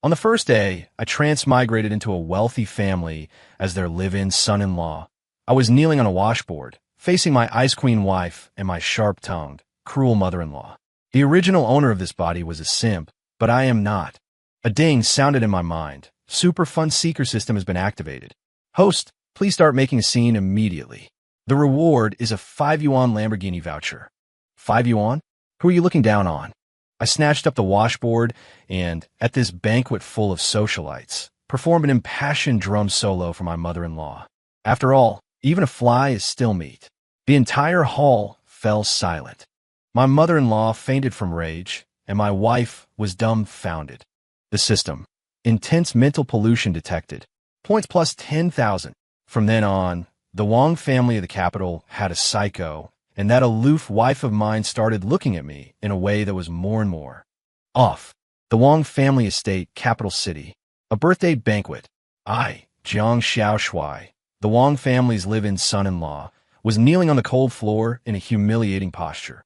On the first day, I transmigrated into a wealthy family as their live-in son-in-law. I was kneeling on a washboard, facing my ice queen wife and my sharp-tongued, cruel mother-in-law. The original owner of this body was a simp, but I am not. A ding sounded in my mind. Super Fun Seeker system has been activated. Host, please start making a scene immediately. The reward is a 5 yuan Lamborghini voucher. 5 yuan? Who are you looking down on? I snatched up the washboard and, at this banquet full of socialites, performed an impassioned drum solo for my mother-in-law. After all, even a fly is still meat. The entire hall fell silent. My mother-in-law fainted from rage, and my wife was dumbfounded. The system. Intense mental pollution detected. Points plus 10,000. From then on, the Wang family of the capital had a psycho, and that aloof wife of mine started looking at me in a way that was more and more off. The Wang family estate, capital city. A birthday banquet. I, Jiang Xiaoshui, the Wang family's live-in son-in-law, was kneeling on the cold floor in a humiliating posture.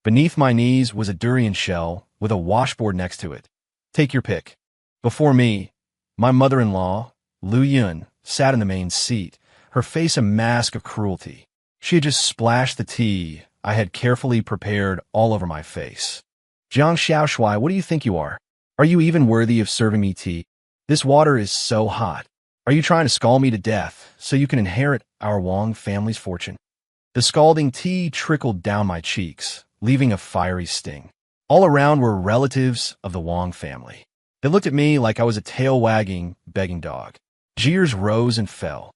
Beneath my knees was a durian shell with a washboard next to it. Take your pick. Before me, my mother-in-law, Lu Yun, sat in the main seat, her face a mask of cruelty. She had just splashed the tea I had carefully prepared all over my face. Jiang Xiaoshui, what do you think you are? Are you even worthy of serving me tea? This water is so hot. Are you trying to scald me to death so you can inherit our Wang family's fortune? The scalding tea trickled down my cheeks, leaving a fiery sting. All around were relatives of the Wang family. They looked at me like I was a tail-wagging, begging dog. Jeers rose and fell.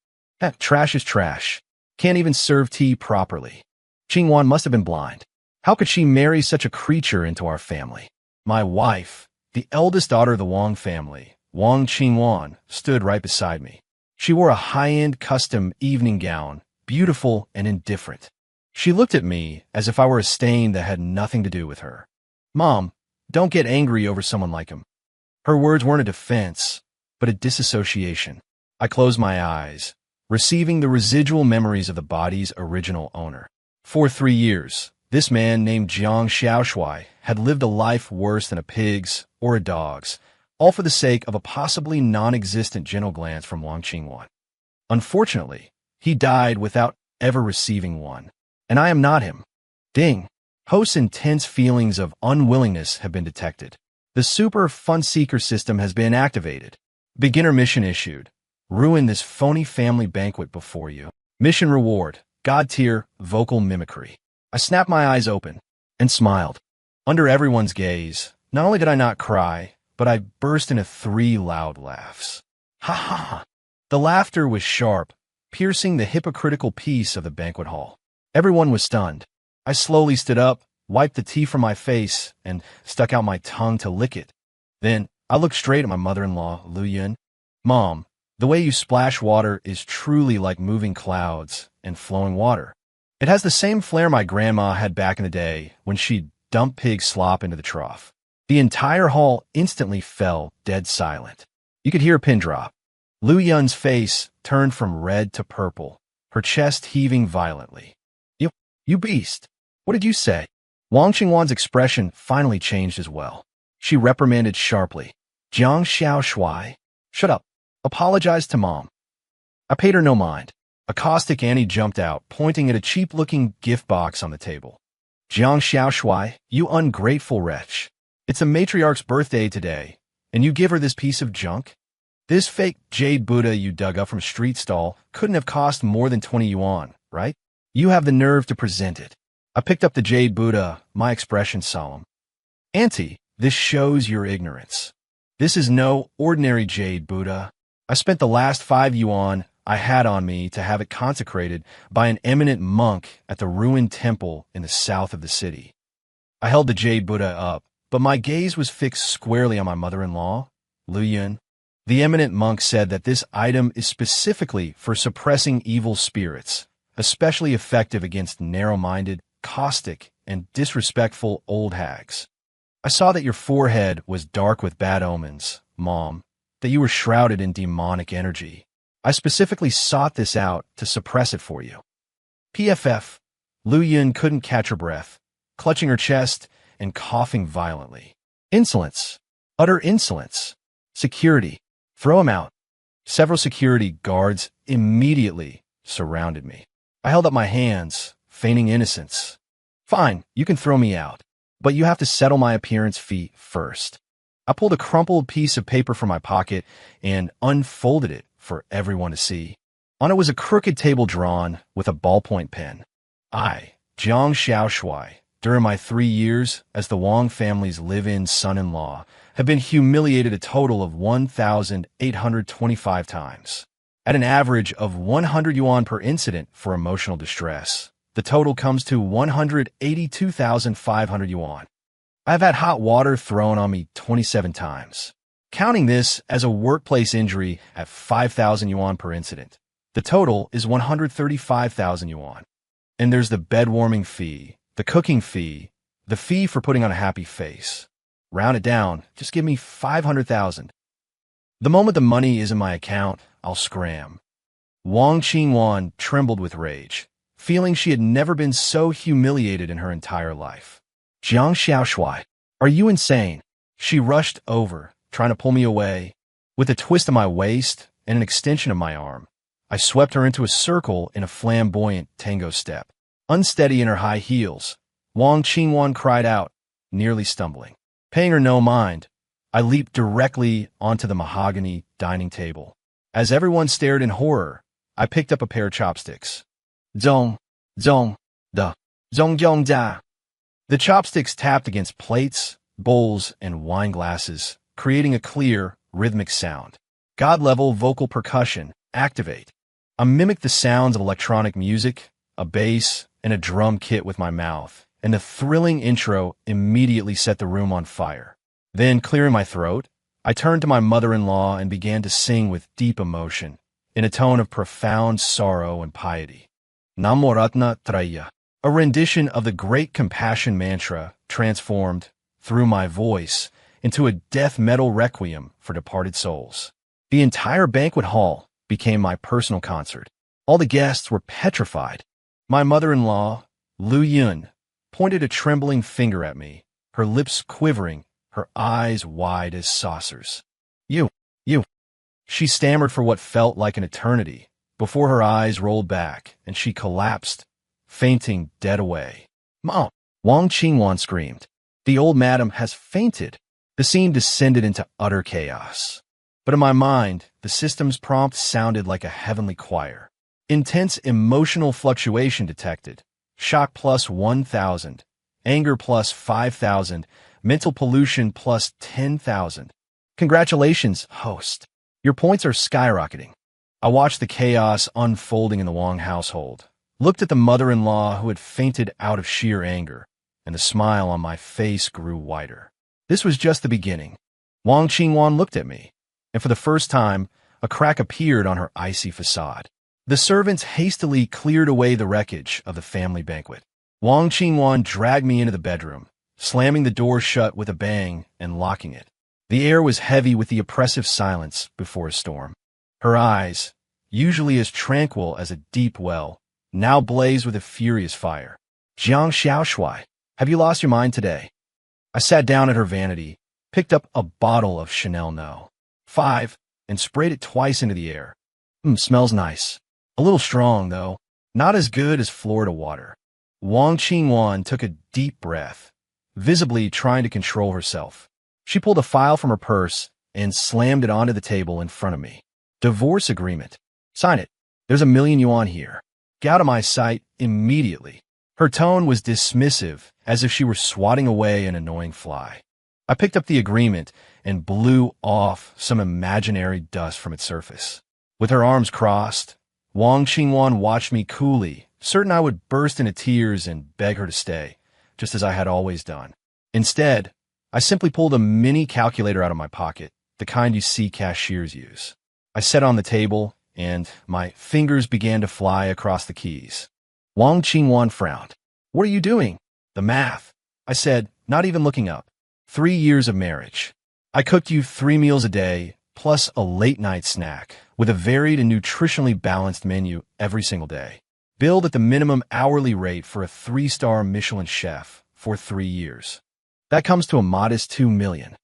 Trash is trash. Can't even serve tea properly. Qingwan must have been blind. How could she marry such a creature into our family? My wife, the eldest daughter of the Wang family, Wang Qingwan, stood right beside me. She wore a high-end custom evening gown, beautiful and indifferent. She looked at me as if I were a stain that had nothing to do with her. Mom, don't get angry over someone like him. Her words weren't a defense, but a disassociation. I closed my eyes, receiving the residual memories of the body's original owner. For 3 years, this man named Jiang Xiaoshui had lived a life worse than a pig's or a dog's, all for the sake of a possibly non-existent gentle glance from Wang Qingwan. Unfortunately, he died without ever receiving one, and I am not him. Ding. Host's intense feelings of unwillingness have been detected. The Super Fun Seeker system has been activated. Beginner mission issued. Ruin this phony family banquet before you. Mission reward. God tier, vocal mimicry. I snapped my eyes open and smiled. Under everyone's gaze, not only did I not cry, but I burst into 3 loud laughs. Ha ha ha. The laughter was sharp, piercing the hypocritical peace of the banquet hall. Everyone was stunned. I slowly stood up, wiped the tea from my face, and stuck out my tongue to lick it. Then I looked straight at my mother-in-law, Lu Yun. Mom, the way you splash water is truly like moving clouds and flowing water. It has the same flair my grandma had back in the day when she'd dump pig slop into the trough. The entire hall instantly fell dead silent. You could hear a pin drop. Lu Yun's face turned from red to purple, her chest heaving violently. You beast! What did you say? Wang Qingwan's expression finally changed as well. She reprimanded sharply. Jiang Xiaoshui, shut up. Apologize to Mom. I paid her no mind. A caustic Annie jumped out, pointing at a cheap-looking gift box on the table. Jiang Xiaoshui, you ungrateful wretch. It's a matriarch's birthday today, and you give her this piece of junk? This fake jade Buddha you dug up from a street stall couldn't have cost more than 20 yuan, right? You have the nerve to present it. I picked up the jade Buddha, my expression solemn. Auntie, this shows your ignorance. This is no ordinary jade Buddha. I spent the last 5 yuan I had on me to have it consecrated by an eminent monk at the ruined temple in the south of the city. I held the jade Buddha up, but my gaze was fixed squarely on my mother-in-law, Lu Yun. The eminent monk said that this item is specifically for suppressing evil spirits, especially effective against narrow-minded, caustic, and disrespectful old hags. I saw that your forehead was dark with bad omens, Mom, that you were shrouded in demonic energy. I specifically sought this out to suppress it for you. PFF. Lu Yun couldn't catch her breath, clutching her chest and coughing violently. Insolence. Utter insolence. Security. Throw him out. Several security guards immediately surrounded me. I held up my hands, feigning innocence. Fine, you can throw me out, but you have to settle my appearance fee first. I pulled a crumpled piece of paper from my pocket and unfolded it for everyone to see. On it was a crooked table drawn with a ballpoint pen. I, Jiang Xiaoshui, during my 3 years as the Wang family's live-in son-in-law, have been humiliated a total of 1,825 times. At an average of 100 yuan per incident for emotional distress, the total comes to 182,500 yuan. I've had hot water thrown on me 27 times. Counting this as a workplace injury at 5,000 yuan per incident, the total is 135,000 yuan. And there's the bed warming fee, the cooking fee, the fee for putting on a happy face. Round it down, just give me 500,000. The moment the money is in my account, I'll scram. Wang Qingwan trembled with rage, feeling she had never been so humiliated in her entire life. Jiang Xiaoshui, are you insane? She rushed over, trying to pull me away. With a twist of my waist and an extension of my arm, I swept her into a circle in a flamboyant tango step. Unsteady in her high heels, Wang Qingwan cried out, nearly stumbling. Paying her no mind, I leaped directly onto the mahogany dining table. As everyone stared in horror, I picked up a pair of chopsticks. Zong, zong, da, zong zong da. The chopsticks tapped against plates, bowls, and wine glasses, creating a clear, rhythmic sound. God-level vocal percussion, activate. I mimicked the sounds of electronic music, a bass, and a drum kit with my mouth, and the thrilling intro immediately set the room on fire. Then, clearing my throat, I turned to my mother-in-law and began to sing with deep emotion, in a tone of profound sorrow and piety. Namoratna Traya, a rendition of the great compassion mantra transformed, through my voice, into a death metal requiem for departed souls. The entire banquet hall became my personal concert. All the guests were petrified. My mother-in-law, Lu Yun, pointed a trembling finger at me, her lips quivering, her eyes wide as saucers. You. She stammered for what felt like an eternity, before her eyes rolled back and she collapsed, fainting dead away. Mom! Wang Qingwan screamed. The old madam has fainted. The scene descended into utter chaos. But in my mind, the system's prompt sounded like a heavenly choir. Intense emotional fluctuation detected. Shock plus 1,000. Anger plus 5,000. Mental pollution plus 10,000. Congratulations, host. Your points are skyrocketing. I watched the chaos unfolding in the Wang household, looked at the mother-in-law who had fainted out of sheer anger, and the smile on my face grew wider. This was just the beginning. Wang Qingwan looked at me, and for the first time, a crack appeared on her icy facade. The servants hastily cleared away the wreckage of the family banquet. Wang Qingwan dragged me into the bedroom, slamming the door shut with a bang and locking it. The air was heavy with the oppressive silence before a storm. Her eyes, usually as tranquil as a deep well, now blazed with a furious fire. Jiang Xiaoshui, have you lost your mind today? I sat down at her vanity, picked up a bottle of Chanel No. 5, and sprayed it twice into the air. Smells nice. A little strong, though. Not as good as Florida water. Wang Qingwan took a deep breath, visibly trying to control herself. She pulled a file from her purse and slammed it onto the table in front of me. Divorce agreement. Sign it. There's 1,000,000 yuan here. Get out of my sight immediately. Her tone was dismissive, as if she were swatting away an annoying fly. I picked up the agreement and blew off some imaginary dust from its surface. With her arms crossed, Wang Qingwan watched me coolly, certain I would burst into tears and beg her to stay, just as I had always done. Instead, I simply pulled a mini calculator out of my pocket, the kind you see cashiers use. I set it on the table, and my fingers began to fly across the keys. Wang Qingwan frowned. What are you doing? The math, I said, not even looking up. 3 years of marriage. I cooked you 3 meals a day, plus a late-night snack, with a varied and nutritionally balanced menu every single day. Billed at the minimum hourly rate for a 3-star Michelin chef for 3 years. That comes to a modest 2 million.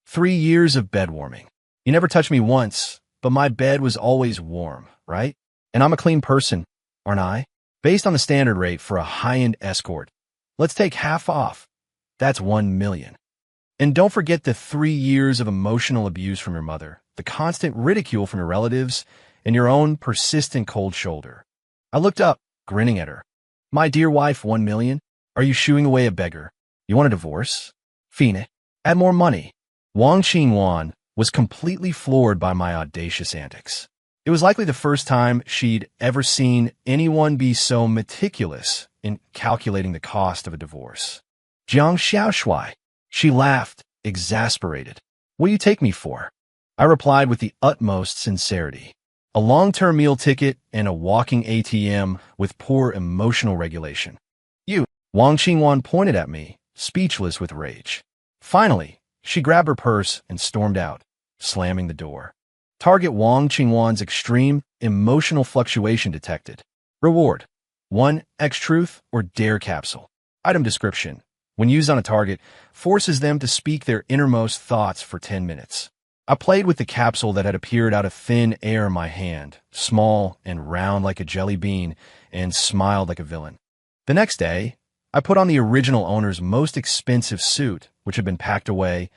3 years of bed warming. You never touched me once, but my bed was always warm, right? And I'm a clean person, aren't I? Based on the standard rate for a high-end escort, let's take half off. That's 1 million. And don't forget the 3 years of emotional abuse from your mother, the constant ridicule from your relatives, and your own persistent cold shoulder. I looked up, grinning at her. My dear wife, 1 million? Are you shooing away a beggar? You want a divorce? Phoenix, add more money. Wang Qingwan was completely floored by my audacious antics. It was likely the first time she'd ever seen anyone be so meticulous in calculating the cost of a divorce. Jiang Xiaoshui. She laughed, exasperated. What do you take me for? I replied with the utmost sincerity. A long-term meal ticket and a walking ATM with poor emotional regulation. You. Wang Qingwan pointed at me, speechless with rage. Finally, she grabbed her purse and stormed out, slamming the door. Target: Wang Qingwan's extreme emotional fluctuation detected. Reward: 1 X-Truth or Dare capsule. Item description: when used on a target, forces them to speak their innermost thoughts for 10 minutes. I played with the capsule that had appeared out of thin air in my hand, small and round like a jelly bean, and smiled like a villain. The next day, I put on the original owner's most expensive suit, which had been packed away,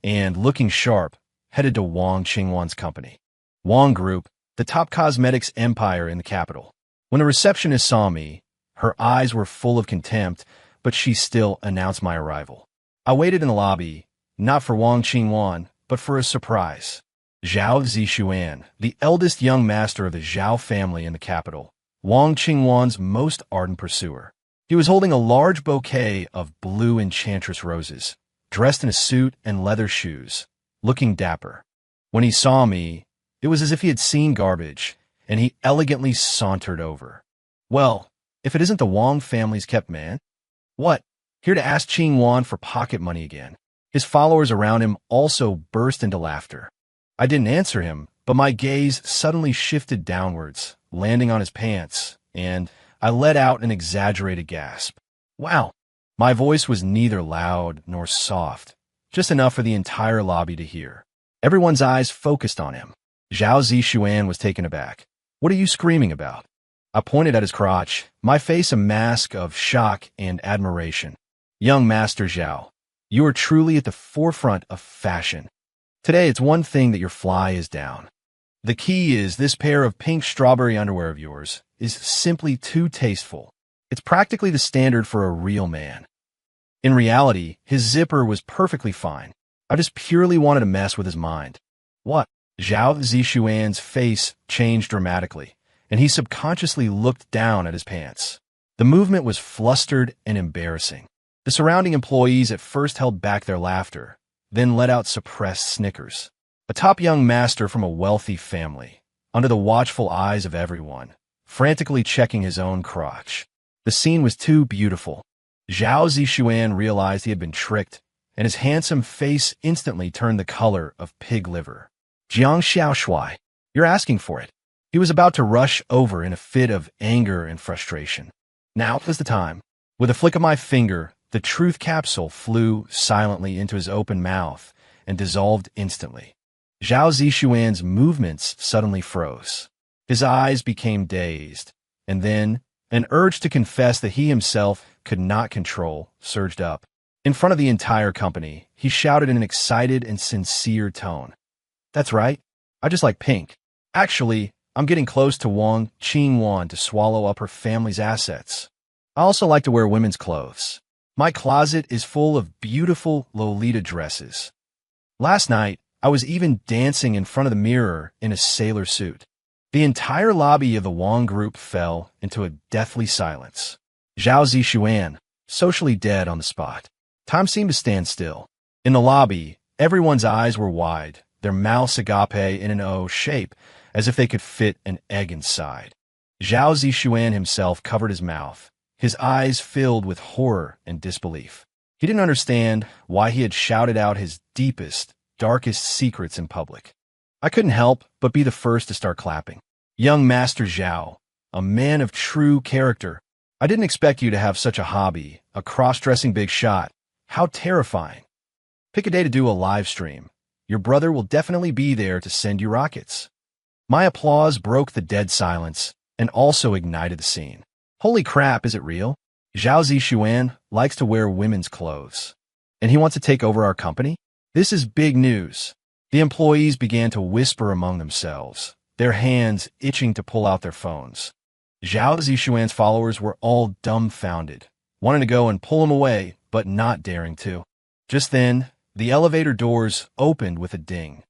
and, looking sharp, headed to Wang Qingwan's company. Wang Group, the top cosmetics empire in the capital. When the receptionist saw me, her eyes were full of contempt, but she still announced my arrival. I waited in the lobby, not for Wang Qingwan, but for a surprise. Zhao Zixuan, the eldest young master of the Zhao family in the capital, Wang Qingwan's most ardent pursuer. He was holding a large bouquet of blue enchantress roses, dressed in a suit and leather shoes, looking dapper. When he saw me, it was as if he had seen garbage, and he elegantly sauntered over. Well, if it isn't the Wang family's kept man? What? Here to ask Qingwan for pocket money again. His followers around him also burst into laughter. I didn't answer him, but my gaze suddenly shifted downwards, landing on his pants, and I let out an exaggerated gasp. Wow! My voice was neither loud nor soft, just enough for the entire lobby to hear. Everyone's eyes focused on him. Zhao Zixuan was taken aback. What are you screaming about? I pointed at his crotch, my face a mask of shock and admiration. Young Master Zhao, you are truly at the forefront of fashion. Today it's one thing that your fly is down. The key is this pair of pink strawberry underwear of yours is simply too tasteful. It's practically the standard for a real man. In reality, his zipper was perfectly fine. I just purely wanted to mess with his mind. What? Zhao Zixuan's face changed dramatically, and he subconsciously looked down at his pants. The movement was flustered and embarrassing. The surrounding employees at first held back their laughter, then let out suppressed snickers. A top young master from a wealthy family, under the watchful eyes of everyone, frantically checking his own crotch. The scene was too beautiful. Zhao Zixuan realized he had been tricked, and his handsome face instantly turned the color of pig liver. Jiang Xiaoshui, you're asking for it. He was about to rush over in a fit of anger and frustration. Now was the time. With a flick of my finger, the truth capsule flew silently into his open mouth and dissolved instantly. Zhao Zixuan's movements suddenly froze. His eyes became dazed, and then an urge to confess that he himself could not control surged up. In front of the entire company, he shouted in an excited and sincere tone. That's right, I just like pink. Actually, I'm getting close to Wang Qingwan to swallow up her family's assets. I also like to wear women's clothes. My closet is full of beautiful Lolita dresses. Last night, I was even dancing in front of the mirror in a sailor suit. The entire lobby of the Wang Group fell into a deathly silence. Zhao Zixuan, socially dead on the spot. Time seemed to stand still. In the lobby, everyone's eyes were wide, their mouths agape in an O shape, as if they could fit an egg inside. Zhao Zixuan himself covered his mouth, his eyes filled with horror and disbelief. He didn't understand why he had shouted out his deepest, darkest secrets in public. I couldn't help but be the first to start clapping. Young Master Zhao, a man of true character. I didn't expect you to have such a hobby, a cross-dressing big shot. How terrifying. Pick a day to do a live stream. Your brother will definitely be there to send you rockets." My applause broke the dead silence and also ignited the scene. Holy crap, is it real? Zhao Zishuan likes to wear women's clothes, and he wants to take over our company? This is big news. The employees began to whisper among themselves, their hands itching to pull out their phones. Zhao Zishuan's followers were all dumbfounded, wanting to go and pull him away, but not daring to. Just then, the elevator doors opened with a ding.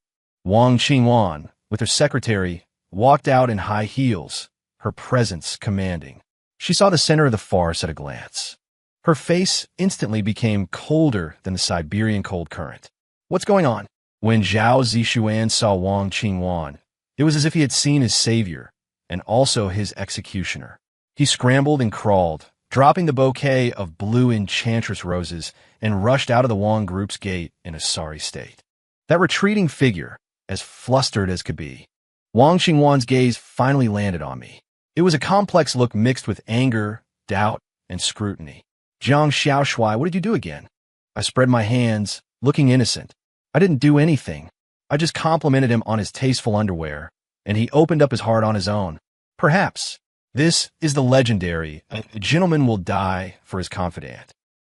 Wang Qingwan, with her secretary, walked out in high heels, her presence commanding. She saw the center of the farce at a glance. Her face instantly became colder than the Siberian cold current. "What's going on?" When Zhao Zishuan saw Wang Qingwan, it was as if he had seen his savior, and also his executioner. He scrambled and crawled, dropping the bouquet of blue enchantress roses, and rushed out of the Wang group's gate in a sorry state. That retreating figure, as flustered as could be. Wang Qingwan's gaze finally landed on me. It was a complex look mixed with anger, doubt, and scrutiny. "Jiang Xiaoshui, what did you do again?" I spread my hands, looking innocent. "I didn't do anything. I just complimented him on his tasteful underwear, and he opened up his heart on his own. Perhaps. This is the legendary, a gentleman will die for his confidant."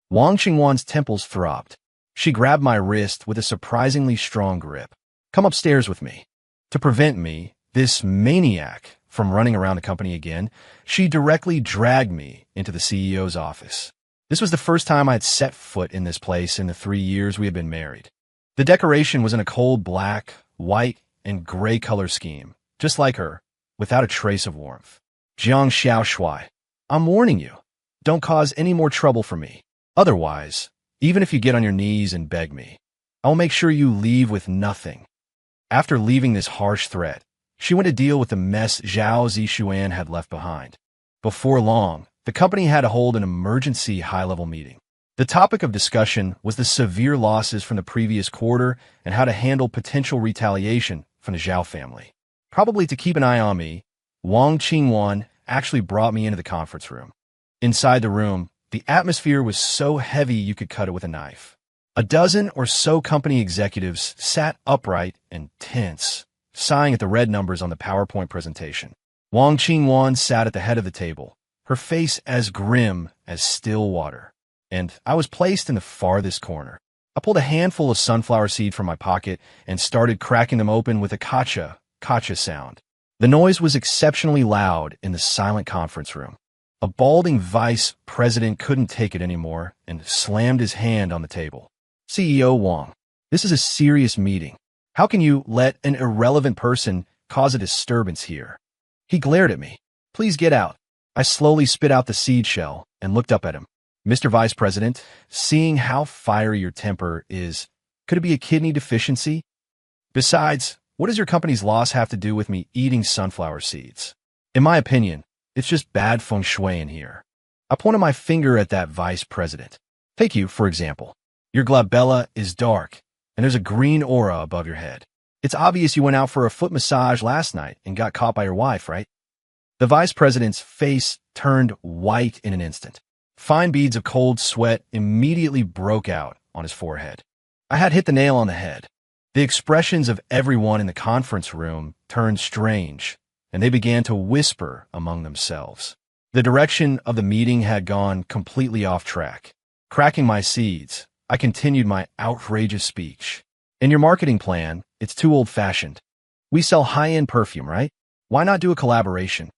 Wang Qingwan's temples throbbed. She grabbed my wrist with a surprisingly strong grip. "Come upstairs with me." To prevent me, this maniac, from running around the company again, she directly dragged me into the CEO's office. This was the first time I had set foot in this place in the 3 years we had been married. The decoration was in a cold black, white, and gray color scheme, just like her, without a trace of warmth. "Jiang Xiaoshui, I'm warning you. Don't cause any more trouble for me. Otherwise, even if you get on your knees and beg me, I will make sure you leave with nothing." After leaving this harsh threat, she went to deal with the mess Zhao Zishuan had left behind. Before long, the company had to hold an emergency high-level meeting. The topic of discussion was the severe losses from the previous quarter and how to handle potential retaliation from the Zhao family. Probably to keep an eye on me, Wang Qingwan actually brought me into the conference room. Inside the room, the atmosphere was so heavy you could cut it with a knife. A dozen or so company executives sat upright and tense, sighing at the red numbers on the PowerPoint presentation. Wang Qingwan sat at the head of the table, her face as grim as still water, and I was placed in the farthest corner. I pulled a handful of sunflower seed from my pocket and started cracking them open with a kacha sound. The noise was exceptionally loud in the silent conference room. A balding vice president couldn't take it anymore and slammed his hand on the table. "CEO Wang, this is a serious meeting. How can you let an irrelevant person cause a disturbance here?" He glared at me. "Please get out." I slowly spit out the seed shell and looked up at him. "Mr. Vice President, seeing how fiery your temper is, could it be a kidney deficiency? Besides, what does your company's loss have to do with me eating sunflower seeds? In my opinion, it's just bad feng shui in here." I pointed my finger at that vice president. "Take you, for example. Your glabella is dark, and there's a green aura above your head. It's obvious you went out for a foot massage last night and got caught by your wife, right?" The vice president's face turned white in an instant. Fine beads of cold sweat immediately broke out on his forehead. I had hit the nail on the head. The expressions of everyone in the conference room turned strange, and they began to whisper among themselves. The direction of the meeting had gone completely off track. Cracking my seeds, I continued my outrageous speech. "In your marketing plan, it's too old-fashioned. We sell high-end perfume, right? Why not do a collaboration?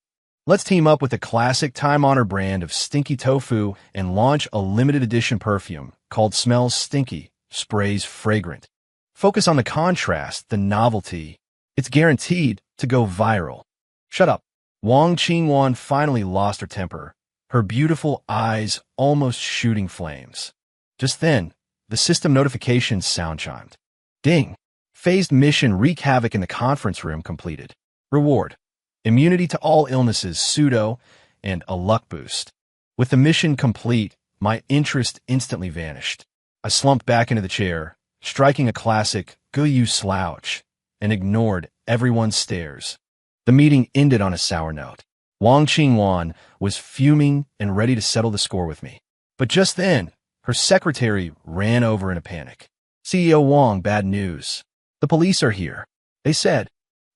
Let's team up with a classic time-honored brand of stinky tofu and launch a limited edition perfume called Smells Stinky, Sprays Fragrant. Focus on the contrast, the novelty. It's guaranteed to go viral." "Shut up." Wang Qingwan finally lost her temper, her beautiful eyes almost shooting flames. Just then, the system notifications sound chimed. Ding! Phased mission wreak havoc in the conference room completed. Reward: immunity to all illnesses, pseudo, and a luck boost. With the mission complete, my interest instantly vanished. I slumped back into the chair, striking a classic "Guyu slouch," and ignored everyone's stares. The meeting ended on a sour note. Wang Qingwan was fuming and ready to settle the score with me. But just then, her secretary ran over in a panic. "CEO Wang, bad news. The police are here. They said.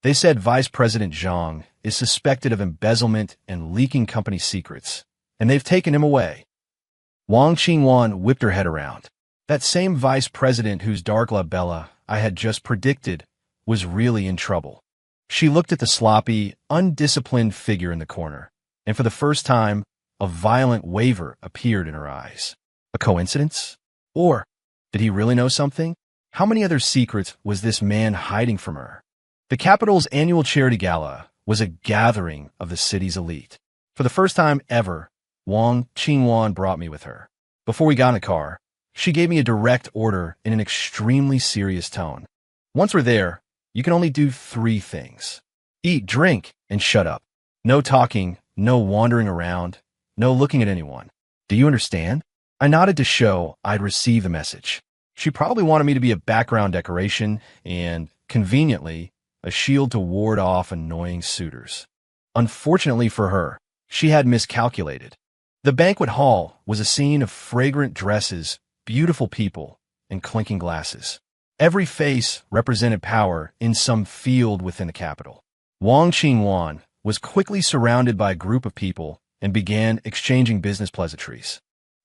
They said Vice President Zhang is suspected of embezzlement and leaking company secrets, and they've taken him away. Wang Qingwan whipped her head around. That same vice president whose dark labella I had just predicted was really in trouble. She looked at the sloppy, undisciplined figure in the corner, and for the first time, a violent waver appeared in her eyes. A coincidence? Or did he really know something? How many other secrets was this man hiding from her? The capital's annual charity gala was a gathering of the city's elite. For the first time ever, Wang Qingwan brought me with her. Before we got in the car, she gave me a direct order in an extremely serious tone. Once we're there, you can only do 3 things. Eat, drink, and shut up. No talking, no wandering around, no looking at anyone. Do you understand? I nodded to show I'd received the message. She probably wanted me to be a background decoration and, conveniently, a shield to ward off annoying suitors. Unfortunately for her, she had miscalculated. The banquet hall was a scene of fragrant dresses, beautiful people, and clinking glasses. Every face represented power in some field within the capital. Wang Qingwan was quickly surrounded by a group of people and began exchanging business pleasantries.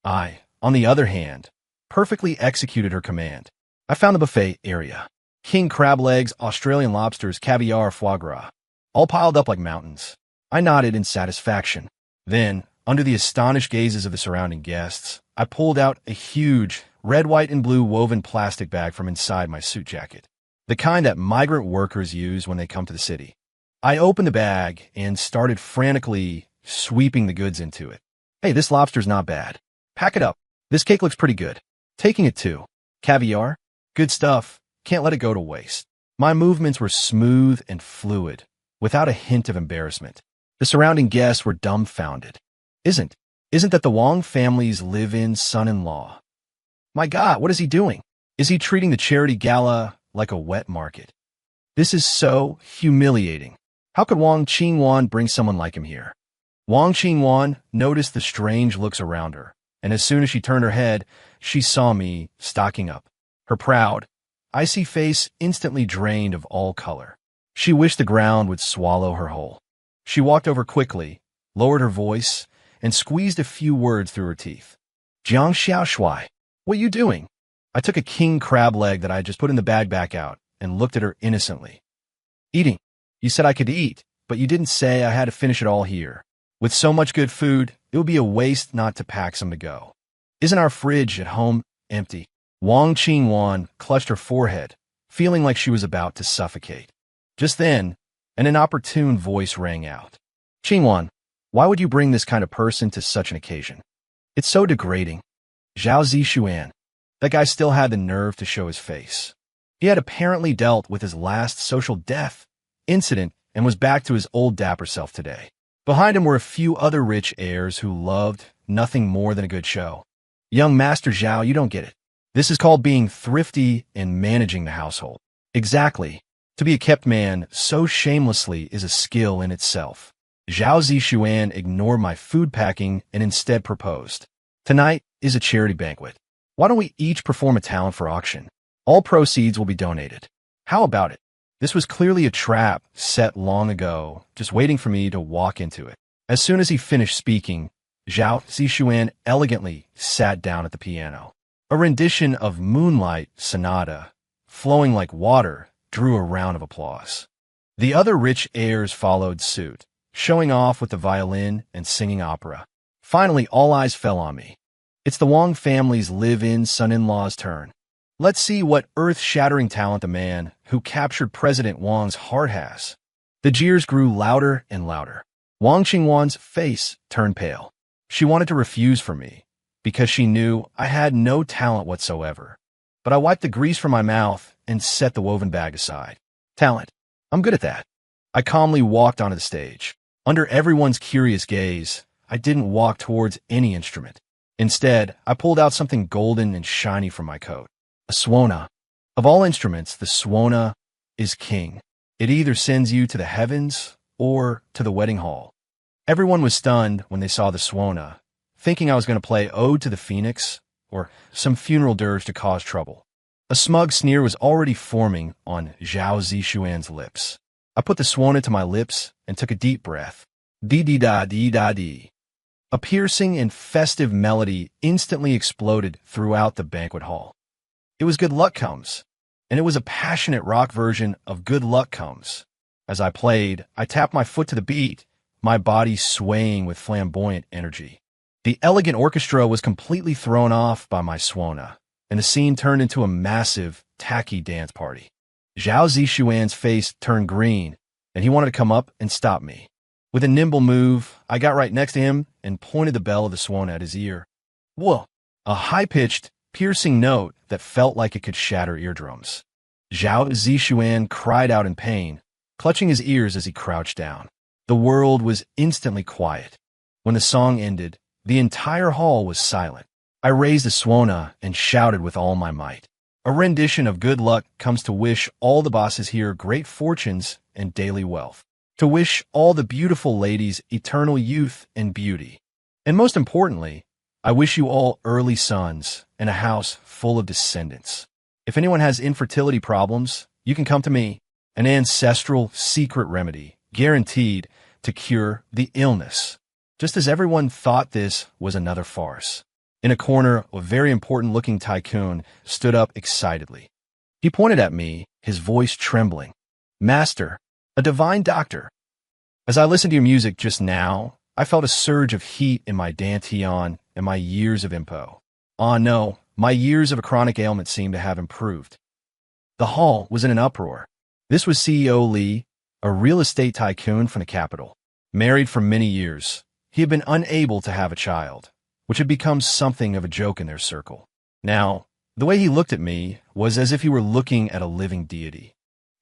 I, on the other hand, perfectly executed her command. I found the buffet area. King crab legs, Australian lobsters, caviar, foie gras, all piled up like mountains. I nodded in satisfaction. Then, under the astonished gazes of the surrounding guests, I pulled out a huge red, white, and blue woven plastic bag from inside my suit jacket, the kind that migrant workers use when they come to the city. I opened the bag and started frantically sweeping the goods into it. Hey, this lobster's not bad. Pack it up. This cake looks pretty good. Taking it too. Caviar? Good stuff. Can't let it go to waste. My movements were smooth and fluid, without a hint of embarrassment. The surrounding guests were dumbfounded. Isn't that the Wang family's live-in son-in-law? My God, what is he doing? Is he treating the charity gala like a wet market? This is so humiliating. How could Wang Qingwan bring someone like him here? Wang Qingwan noticed the strange looks around her, and as soon as she turned her head, she saw me stocking up. Her proud, icy face instantly drained of all color. She wished the ground would swallow her whole. She walked over quickly, lowered her voice, and squeezed a few words through her teeth. Jiang Xiaoshui, what are you doing? I took a king crab leg that I had just put in the bag back out and looked at her innocently. Eating. You said I could eat, but you didn't say I had to finish it all here. With so much good food, it would be a waste not to pack some to go. Isn't our fridge at home empty? Wang Qingwan clutched her forehead, feeling like she was about to suffocate. Just then, an inopportune voice rang out. Qingwan, why would you bring this kind of person to such an occasion? It's so degrading. Zhao Zishuan. That guy still had the nerve to show his face. He had apparently dealt with his last social death incident and was back to his old dapper self today. Behind him were a few other rich heirs who loved nothing more than a good show. Young Master Zhao, you don't get it. This is called being thrifty and managing the household. Exactly. To be a kept man so shamelessly is a skill in itself. Zhao Zishuan ignored my food packing and instead proposed. Tonight is a charity banquet. Why don't we each perform a talent for auction? All proceeds will be donated. How about it? This was clearly a trap set long ago, just waiting for me to walk into it. As soon as he finished speaking, Zhao Zishuan elegantly sat down at the piano. A rendition of Moonlight Sonata, flowing like water, drew a round of applause. The other rich heirs followed suit, showing off with the violin and singing opera. Finally, all eyes fell on me. It's the Wang family's live-in son-in-law's turn. Let's see what earth-shattering talent the man who captured President Wang's heart has. The jeers grew louder and louder. Wang Qingwan's face turned pale. She wanted to refuse for me, because she knew I had no talent whatsoever. But I wiped the grease from my mouth and set the woven bag aside. Talent. I'm good at that. I calmly walked onto the stage. Under everyone's curious gaze, I didn't walk towards any instrument. Instead, I pulled out something golden and shiny from my coat. A swona. Of all instruments, the swona is king. It either sends you to the heavens or to the wedding hall. Everyone was stunned when they saw the swona, thinking I was going to play Ode to the Phoenix or some funeral dirge to cause trouble. A smug sneer was already forming on Zhao Zishuan's lips. I put the swana to my lips and took a deep breath. Dee-dee-da-dee-da-dee. A piercing and festive melody instantly exploded throughout the banquet hall. It was Good Luck Comes, and it was a passionate rock version of Good Luck Comes. As I played, I tapped my foot to the beat, my body swaying with flamboyant energy. The elegant orchestra was completely thrown off by my swana, and the scene turned into a massive, tacky dance party. Zhao Zishuan's face turned green, and he wanted to come up and stop me. With a nimble move, I got right next to him and pointed the bell of the swan at his ear. Whoa! A high-pitched, piercing note that felt like it could shatter eardrums. Zhao Zishuan cried out in pain, clutching his ears as he crouched down. The world was instantly quiet. When the song ended, the entire hall was silent. I raised the swana and shouted with all my might. A rendition of Good Luck Comes to wish all the bosses here great fortunes and daily wealth. To wish all the beautiful ladies eternal youth and beauty. And most importantly, I wish you all early sons and a house full of descendants. If anyone has infertility problems, you can come to me. An ancestral secret remedy, guaranteed to cure the illness. Just as everyone thought this was another farce. In a corner, a very important-looking tycoon stood up excitedly. He pointed at me, his voice trembling. Master, a divine doctor. As I listened to your music just now, I felt a surge of heat in my dantian and my years of impo. Ah no, my years of a chronic ailment seemed to have improved. The hall was in an uproar. This was CEO Li, a real estate tycoon from the capital. Married for many years, he had been unable to have a child, which had become something of a joke in their circle. Now, the way he looked at me was as if he were looking at a living deity.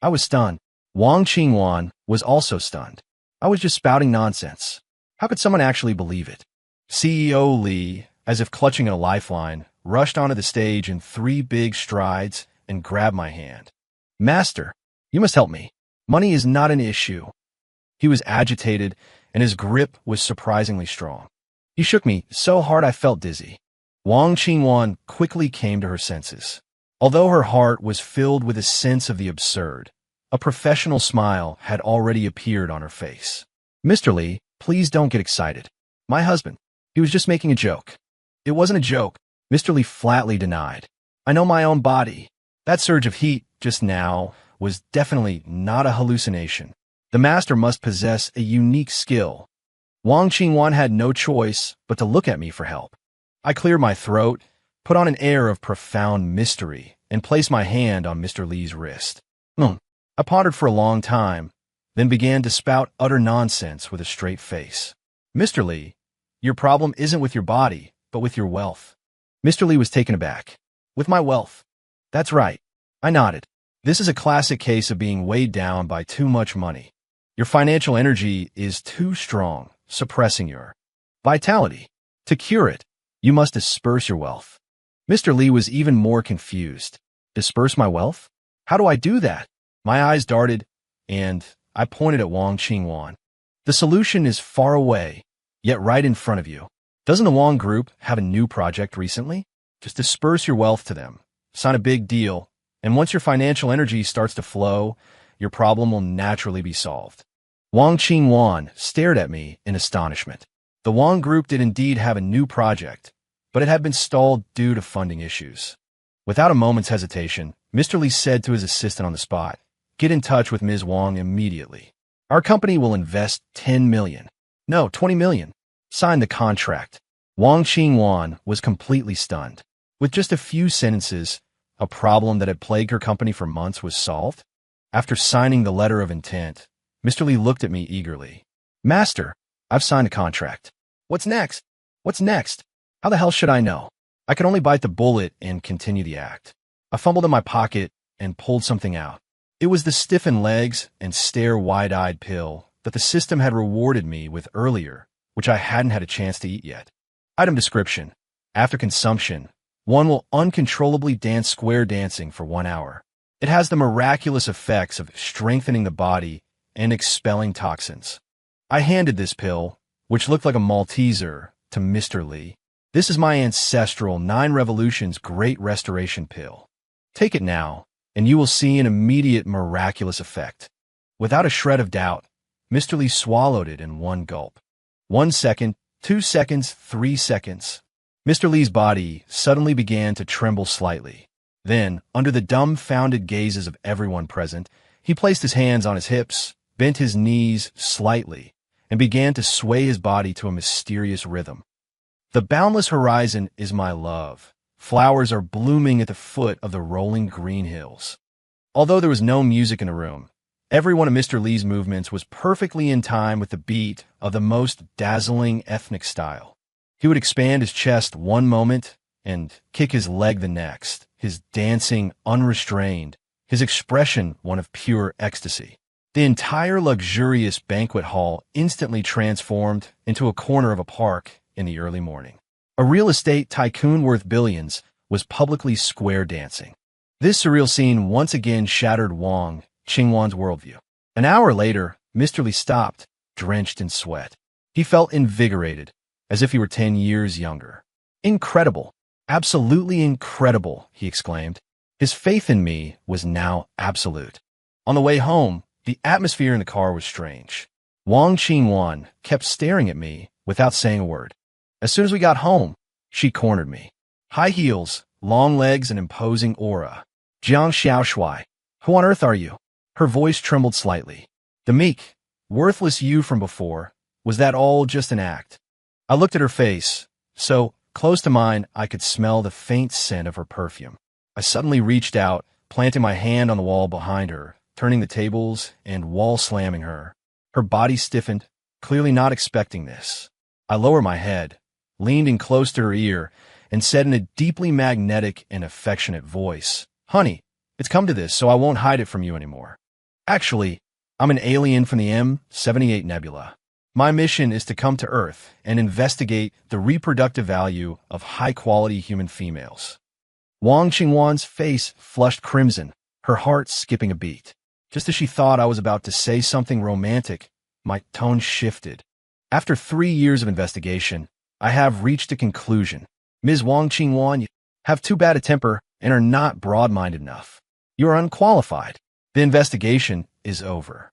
I was stunned. Wang Qingwan was also stunned. I was just spouting nonsense. How could someone actually believe it? CEO Li, as if clutching at a lifeline, rushed onto the stage in 3 big strides and grabbed my hand. Master, you must help me. Money is not an issue. He was agitated, and his grip was surprisingly strong. He shook me so hard I felt dizzy. Wang Qingwan quickly came to her senses. Although her heart was filled with a sense of the absurd, a professional smile had already appeared on her face. Mr. Li, please don't get excited. My husband, he was just making a joke. It wasn't a joke, Mr. Li flatly denied. I know my own body. That surge of heat just now was definitely not a hallucination. The master must possess a unique skill. Wang Qingwan had no choice but to look at me for help. I cleared my throat, put on an air of profound mystery, and placed my hand on Mr. Li's wrist. I pondered for a long time, then began to spout utter nonsense with a straight face. Mr. Li, your problem isn't with your body, but with your wealth. Mr. Li was taken aback. With my wealth? That's right. I nodded. This is a classic case of being weighed down by too much money. Your financial energy is too strong, suppressing your vitality. To cure it, you must disperse your wealth. Mr. Li was even more confused. Disperse my wealth? How do I do that? My eyes darted, and I pointed at Wang Qingwan. The solution is far away, yet right in front of you. Doesn't the Wang Group have a new project recently? Just disperse your wealth to them, sign a big deal, and once your financial energy starts to flow, your problem will naturally be solved. Wang Qingwan stared at me in astonishment. The Wang Group did indeed have a new project, but it had been stalled due to funding issues. Without a moment's hesitation, Mr. Li said to his assistant on the spot, "Get in touch with Ms. Wang immediately. Our company will invest 10 million. No, 20 million. Sign the contract." Wang Qingwan was completely stunned. With just a few sentences, a problem that had plagued her company for months was solved. After signing the letter of intent, Mr. Li looked at me eagerly. "Master, I've signed a contract. What's next? What's next? How the hell should I know?" I could only bite the bullet and continue the act. I fumbled in my pocket and pulled something out. It was the stiffened legs and stare wide-eyed pill that the system had rewarded me with earlier, which I hadn't had a chance to eat yet. Item description: after consumption, one will uncontrollably dance square dancing for 1 hour. It has the miraculous effects of strengthening the body and expelling toxins. I handed this pill, which looked like a Malteser, to Mr. Li. This is my ancestral 9 Revolutions Great Restoration pill. Take it now, and you will see an immediate miraculous effect. Without a shred of doubt, Mr. Lee swallowed it in one gulp. 1 second, 2 seconds, 3 seconds. Mr. Lee's body suddenly began to tremble slightly. Then, under the dumbfounded gazes of everyone present, he placed his hands on his hips, bent his knees slightly, and began to sway his body to a mysterious rhythm. The boundless horizon is my love. Flowers are blooming at the foot of the rolling green hills. Although there was no music in the room, every one of Mr. Lee's movements was perfectly in time with the beat of the most dazzling ethnic style. He would expand his chest one moment and kick his leg the next, his dancing unrestrained, his expression one of pure ecstasy. The entire luxurious banquet hall instantly transformed into a corner of a park in the early morning. A real estate tycoon worth billions was publicly square dancing. This surreal scene once again shattered Wang Qingwan's worldview. An hour later, Mr. Lee stopped, drenched in sweat. He felt invigorated, as if he were 10 years younger. Incredible, absolutely incredible, he exclaimed. His faith in me was now absolute. On the way home, the atmosphere in the car was strange. Wang Qingwan kept staring at me without saying a word. As soon as we got home, she cornered me. High heels, long legs, and imposing aura. Jiang Xiaoshui, who on earth are you? Her voice trembled slightly. The meek, worthless you from before, was that all just an act? I looked at her face, so close to mine I could smell the faint scent of her perfume. I suddenly reached out, planting my hand on the wall behind her, turning the tables and wall slamming her. Her body stiffened, clearly not expecting this. I lowered my head, leaned in close to her ear, and said in a deeply magnetic and affectionate voice, "Honey, it's come to this, so I won't hide it from you anymore. Actually, I'm an alien from the M78 Nebula. My mission is to come to Earth and investigate the reproductive value of high-quality human females." Wang Qingwan's face flushed crimson, her heart skipping a beat. Just as she thought I was about to say something romantic, my tone shifted. After 3 years of investigation, I have reached a conclusion. Ms. Wang Qingwan, you have too bad a temper and are not broad-minded enough. You are unqualified. The investigation is over.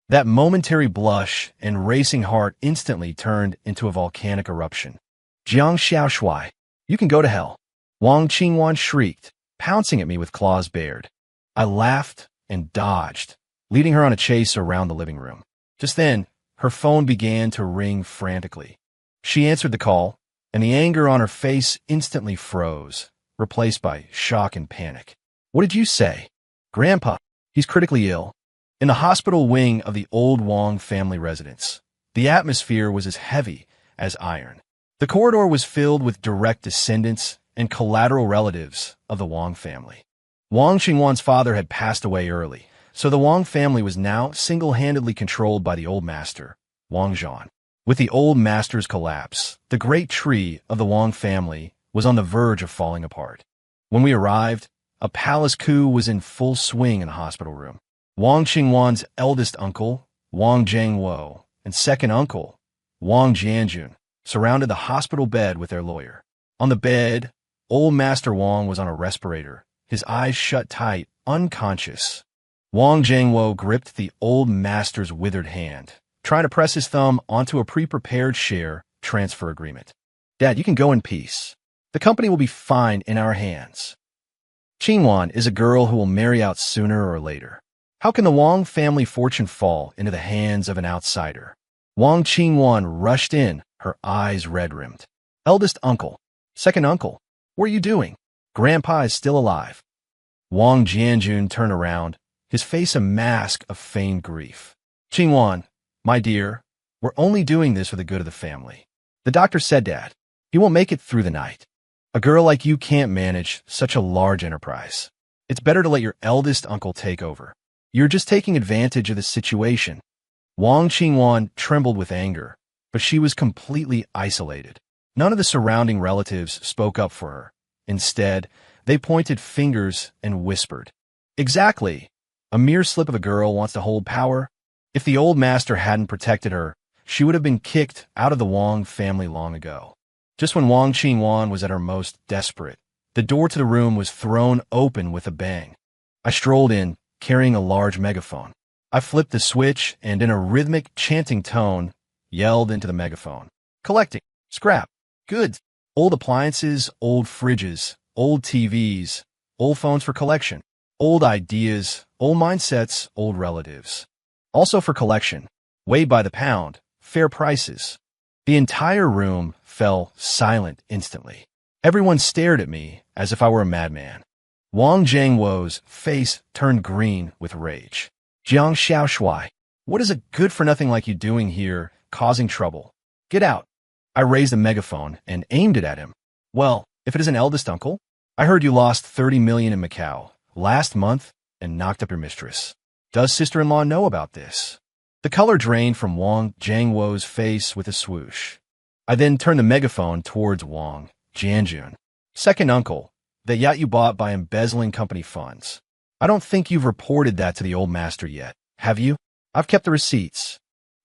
That momentary blush and racing heart instantly turned into a volcanic eruption. Jiang Xiaoshui, you can go to hell. Wang Qingwan shrieked, pouncing at me with claws bared. I laughed and dodged, leading her on a chase around the living room. Just then, her phone began to ring frantically. She answered the call, and the anger on her face instantly froze, replaced by shock and panic. "What did you say?" "Grandpa, he's critically ill. In the hospital wing of the old Wang family residence. The atmosphere was as heavy as iron. The corridor was filled with direct descendants and collateral relatives of the Wang family. Wang Qingwan's father had passed away early, so the Wang family was now single-handedly controlled by the old master, Wang Zhan. With the old master's collapse, the great tree of the Wang family was on the verge of falling apart. When we arrived, a palace coup was in full swing in the hospital room. Wang Qingwan's eldest uncle, Wang Zhengwo, and second uncle, Wang Jianjun, surrounded the hospital bed with their lawyer. On the bed, old Master Wang was on a respirator, his eyes shut tight, unconscious. Wang Zhengwo gripped the old master's withered hand, trying to press his thumb onto a pre-prepared share transfer agreement. "Dad, you can go in peace. The company will be fine in our hands. Qingwan is a girl who will marry out sooner or later. How can the Wang family fortune fall into the hands of an outsider?" Wang Qingwan rushed in, her eyes red-rimmed. "Eldest uncle, second uncle, what are you doing? Grandpa is still alive." Wang Jianjun turned around, his face a mask of feigned grief. "Qingwan, my dear, we're only doing this for the good of the family. The doctor said, Dad, he won't make it through the night. A girl like you can't manage such a large enterprise. It's better to let your eldest uncle take over. You're just taking advantage of the situation." Wang Qingwan trembled with anger, but she was completely isolated. None of the surrounding relatives spoke up for her. Instead, they pointed fingers and whispered, "Exactly. A mere slip of a girl wants to hold power. If the old master hadn't protected her, she would have been kicked out of the Wang family long ago." Just when Wang Qingwan was at her most desperate, The door to the room was thrown open with a bang. I strolled in, carrying a large megaphone. I flipped the switch and, in a rhythmic, chanting tone, yelled into the megaphone. Collecting. Scrap. Goods. Old appliances, old fridges, old TVs, old phones for collection. Old ideas, old mindsets, old relatives. Also for collection. Weighed by the pound. Fair prices. The entire room fell silent instantly. Everyone stared at me as if I were a madman. Wang Jiangwo's face turned green with rage. Jiang Xiaoshui, what is a good-for-nothing like you doing here, causing trouble? Get out. I raised a megaphone and aimed it at him. Well, if it is an eldest uncle, I heard you lost 30 million in Macau last month and knocked up your mistress. Does sister-in-law know about this? The color drained from Wang Jiangwo's face with a swoosh. I then turned the megaphone towards Wang Jianjun. Second uncle, that yacht you bought by embezzling company funds. I don't think you've reported that to the old master yet, have you? I've kept the receipts.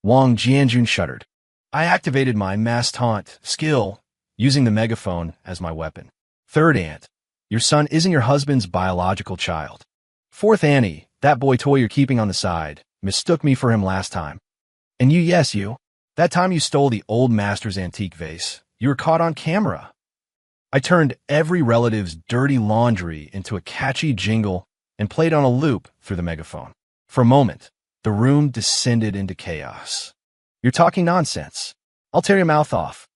Wang Jianjun shuddered. I activated my mass taunt skill, using the megaphone as my weapon. Third aunt, your son isn't your husband's biological child. Fourth Annie, that boy toy you're keeping on the side, mistook me for him last time. And you, yes, you. That time you stole the old master's antique vase. You were caught on camera. I turned every relative's dirty laundry into a catchy jingle and played on a loop through the megaphone. For a moment, the room descended into chaos. You're talking nonsense. I'll tear your mouth off.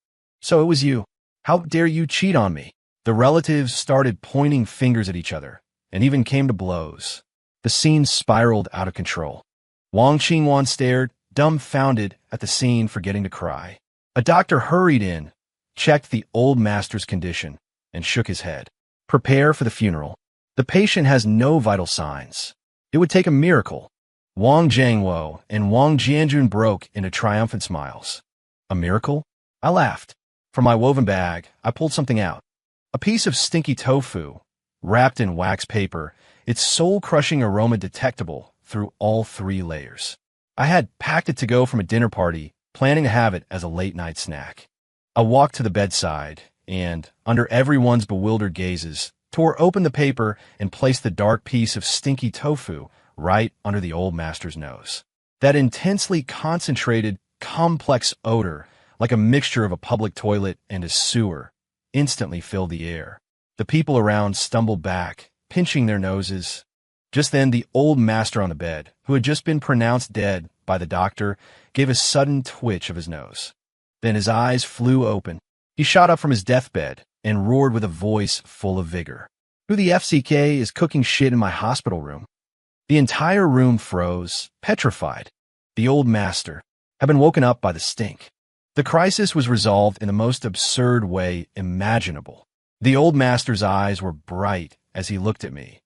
So it was you. How dare you cheat on me? The relatives started pointing fingers at each other and even came to blows. The scene spiraled out of control. Wang Qingwan stared, dumbfounded at the scene, forgetting to cry. A doctor hurried in, checked the old master's condition, and shook his head. Prepare for the funeral. The patient has no vital signs. It would take a miracle. Wang Jiangwo and Wang Jianjun broke into triumphant smiles. A miracle? I laughed. From my woven bag, I pulled something out. A piece of stinky tofu, wrapped in wax paper, its soul-crushing aroma detectable through all 3 layers. I had packed it to go from a dinner party, planning to have it as a late-night snack. I walked to the bedside and, under everyone's bewildered gazes, tore open the paper and placed the dark piece of stinky tofu right under the old master's nose. That intensely concentrated, complex odor, like a mixture of a public toilet and a sewer, instantly filled the air. The people around stumbled back, pinching their noses. Just then, the old master on the bed, who had just been pronounced dead by the doctor, gave a sudden twitch of his nose. Then his eyes flew open. He shot up from his deathbed and roared with a voice full of vigor. Who the FCK is cooking shit in my hospital room? The entire room froze, petrified. The old master had been woken up by the stink. The crisis was resolved in the most absurd way imaginable. The old master's eyes were bright as he looked at me,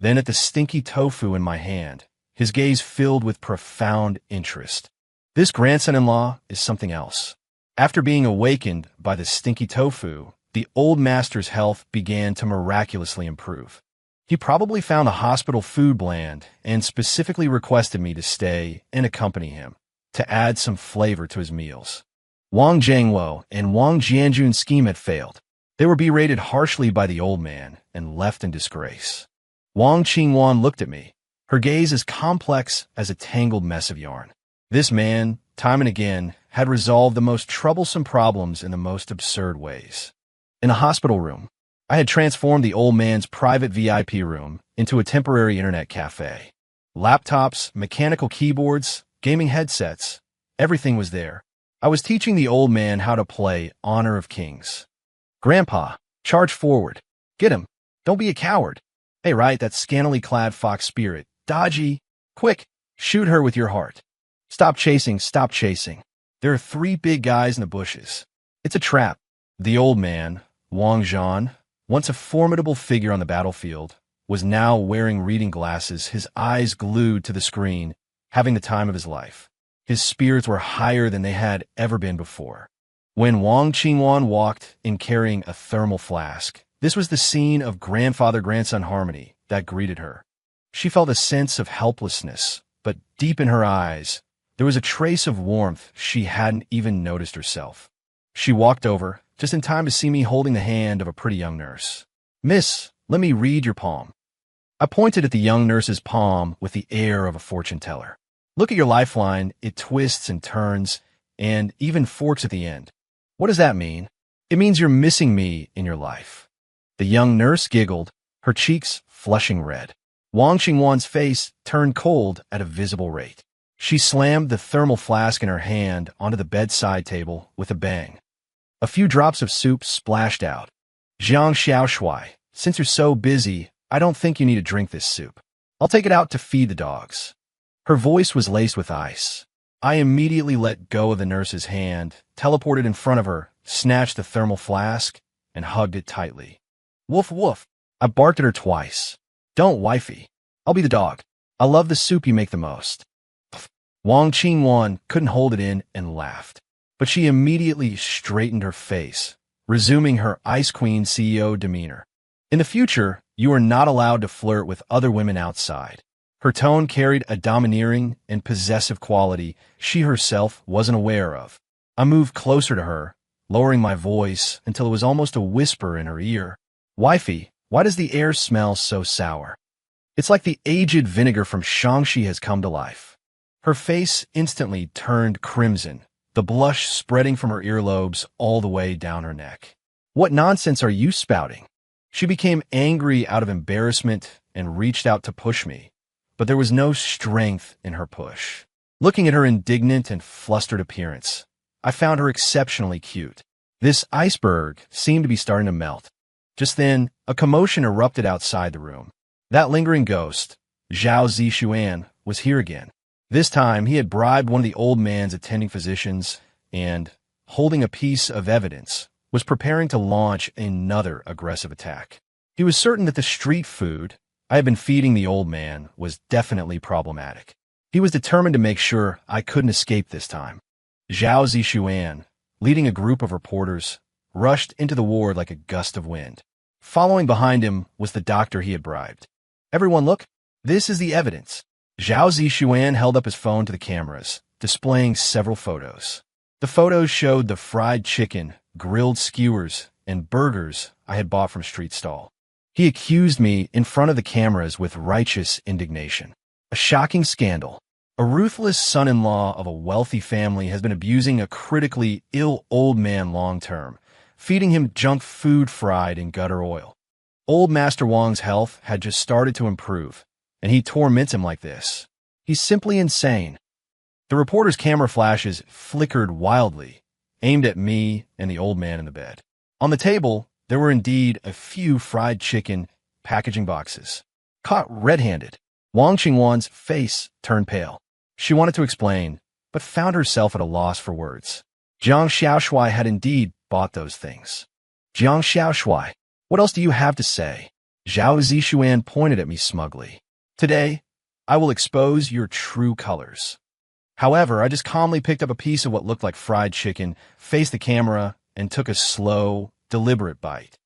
then at the stinky tofu in my hand, his gaze filled with profound interest. This grandson-in-law is something else. After being awakened by the stinky tofu, the old master's health began to miraculously improve. He probably found the hospital food bland and specifically requested me to stay and accompany him, to add some flavor to his meals. Wang Jiangwo and Wang Jianjun's scheme had failed. They were berated harshly by the old man and left in disgrace. Wang Qingwan looked at me, her gaze as complex as a tangled mess of yarn. This man, time and again, had resolved the most troublesome problems in the most absurd ways. In a hospital room, I had transformed the old man's private VIP room into a temporary internet cafe. Laptops, mechanical keyboards, gaming headsets, everything was there. I was teaching the old man how to play Honor of Kings. Grandpa, charge forward. Get him. Don't be a coward. Hey, right, that scantily clad fox spirit. Dodgy. Quick, shoot her with your heart. Stop chasing, stop chasing. There are 3 big guys in the bushes. It's a trap. The old man, Wang Zhan, once a formidable figure on the battlefield, was now wearing reading glasses, his eyes glued to the screen, having the time of his life. His spirits were higher than they had ever been before. When Wang Qingwan walked in carrying a thermal flask, this was the scene of grandfather-grandson harmony that greeted her. She felt a sense of helplessness, but deep in her eyes, there was a trace of warmth she hadn't even noticed herself. She walked over, just in time to see me holding the hand of a pretty young nurse. Miss, let me read your palm. I pointed at the young nurse's palm with the air of a fortune teller. Look at your lifeline. It twists and turns, and even forks at the end. What does that mean? It means you're missing me in your life. The young nurse giggled, her cheeks flushing red. Wang Xingwan's face turned cold at a visible rate. She slammed the thermal flask in her hand onto the bedside table with a bang. A few drops of soup splashed out. Jiang Xiaoshui, since you're so busy, I don't think you need to drink this soup. I'll take it out to feed the dogs. Her voice was laced with ice. I immediately let go of the nurse's hand, teleported in front of her, snatched the thermal flask, and hugged it tightly. Woof woof. I barked at her twice. Don't, wifey. I'll be the dog. I love the soup you make the most. Wang Qingwan couldn't hold it in and laughed. But she immediately straightened her face, resuming her Ice Queen CEO demeanor. In the future, you are not allowed to flirt with other women outside. Her tone carried a domineering and possessive quality she herself wasn't aware of. I moved closer to her, lowering my voice until it was almost a whisper in her ear. Wifey, why does the air smell so sour? It's like the aged vinegar from Shangxi has come to life. Her face instantly turned crimson, the blush spreading from her earlobes all the way down her neck. What nonsense are you spouting? She became angry out of embarrassment and reached out to push me, but there was no strength in her push. Looking at her indignant and flustered appearance, I found her exceptionally cute. This iceberg seemed to be starting to melt. Just then, a commotion erupted outside the room. That lingering ghost, Zhao Zishuan, was here again. This time, he had bribed one of the old man's attending physicians and, holding a piece of evidence, was preparing to launch another aggressive attack. He was certain that the street food I had been feeding the old man was definitely problematic. He was determined to make sure I couldn't escape this time. Zhao Zishuan, leading a group of reporters, rushed into the ward like a gust of wind. Following behind him was the doctor he had bribed. Everyone look, this is the evidence. Zhao Zishuan held up his phone to the cameras, displaying several photos. The photos showed the fried chicken, grilled skewers, and burgers I had bought from street stall. He accused me in front of the cameras with righteous indignation. A shocking scandal. A ruthless son-in-law of a wealthy family has been abusing a critically ill old man long-term, feeding him junk food fried in gutter oil. Old Master Wang's health had just started to improve, and he torments him like this. He's simply insane. The reporter's camera flashes flickered wildly, aimed at me and the old man in the bed. On the table, there were indeed a few fried chicken packaging boxes. Caught red-handed, Wang Qingwan's face turned pale. She wanted to explain, but found herself at a loss for words. Jiang Xiaoshui had indeed bought those things. Jiang Xiaoshui, what else do you have to say? Zhao Zishuan pointed at me smugly. Today, I will expose your true colors. However, I just calmly picked up a piece of what looked like fried chicken, faced the camera, and took a slow, deliberate bite.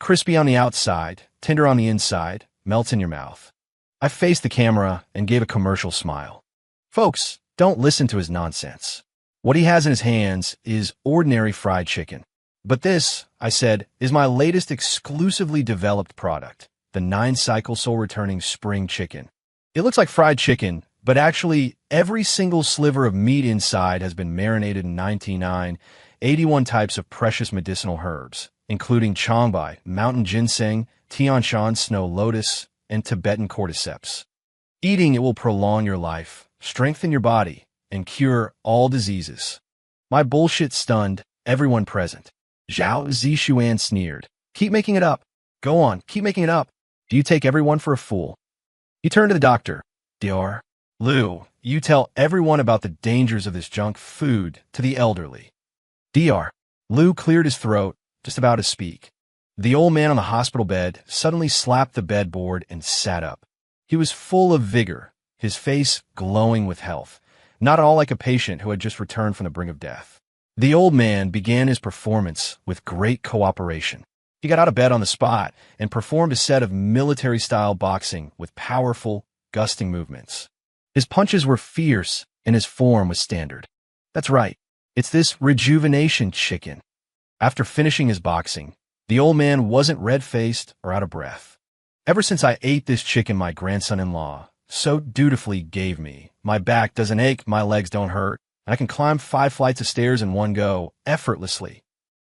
Crispy on the outside, tender on the inside, melts in your mouth. I faced the camera and gave a commercial smile. Folks, don't listen to his nonsense. What he has in his hands is ordinary fried chicken. But this, I said, is my latest exclusively developed product, the 9-cycle soul-returning spring chicken. It looks like fried chicken, but actually every single sliver of meat inside has been marinated in 81 types of precious medicinal herbs, including chongbai, mountain ginseng, Tianshan snow lotus, and Tibetan cordyceps. Eating it will prolong your life, strengthen your body, and cure all diseases. My bullshit stunned everyone present. Zhao Zishuan sneered. Keep making it up. Go on, keep making it up. Do you take everyone for a fool? He turned to the doctor. Dior, Lu, you tell everyone about the dangers of this junk food to the elderly. Dr. Lu cleared his throat, just about to speak. The old man on the hospital bed suddenly slapped the bedboard and sat up. He was full of vigor, his face glowing with health, not at all like a patient who had just returned from the brink of death. The old man began his performance with great cooperation. He got out of bed on the spot and performed a set of military-style boxing with powerful, gusting movements. His punches were fierce and his form was standard. That's right. It's this rejuvenation chicken. After finishing his boxing, The old man wasn't red-faced or out of breath. Ever since I ate this chicken my grandson-in-law so dutifully gave me, my back doesn't ache, my legs don't hurt, and I can climb 5 flights of stairs in one go, effortlessly.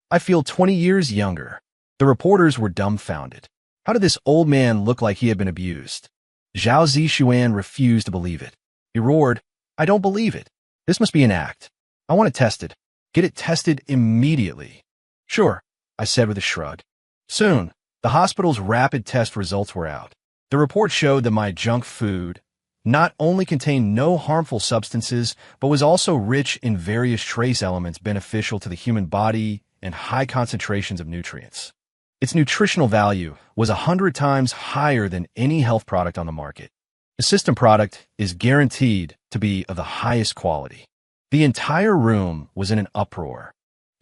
I feel 20 years younger. The reporters were dumbfounded. How did this old man look like he had been abused? Zhao Zishuan refused to believe it. He roared, "I don't believe it. This must be an act. I want it tested. Get it tested immediately." "Sure," I said with a shrug. Soon, the hospital's rapid test results were out. The report showed that my junk food not only contained no harmful substances, but was also rich in various trace elements beneficial to the human body and high concentrations of nutrients. Its nutritional value was 100 times higher than any health product on the market. The system product is guaranteed to be of the highest quality. The entire room was in an uproar.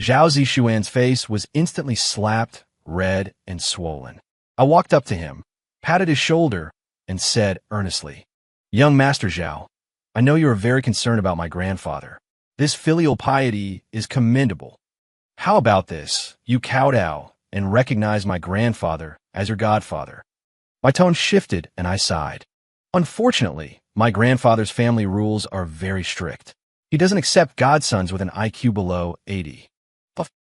Zhao Zishuan's face was instantly slapped, red, and swollen. I walked up to him, patted his shoulder, and said earnestly, "Young Master Zhao, I know you are very concerned about my grandfather. This filial piety is commendable. How about this? You kowtow and recognize my grandfather as your godfather." My tone shifted and I sighed. Unfortunately, my grandfather's family rules are very strict. He doesn't accept godsons with an IQ below 80.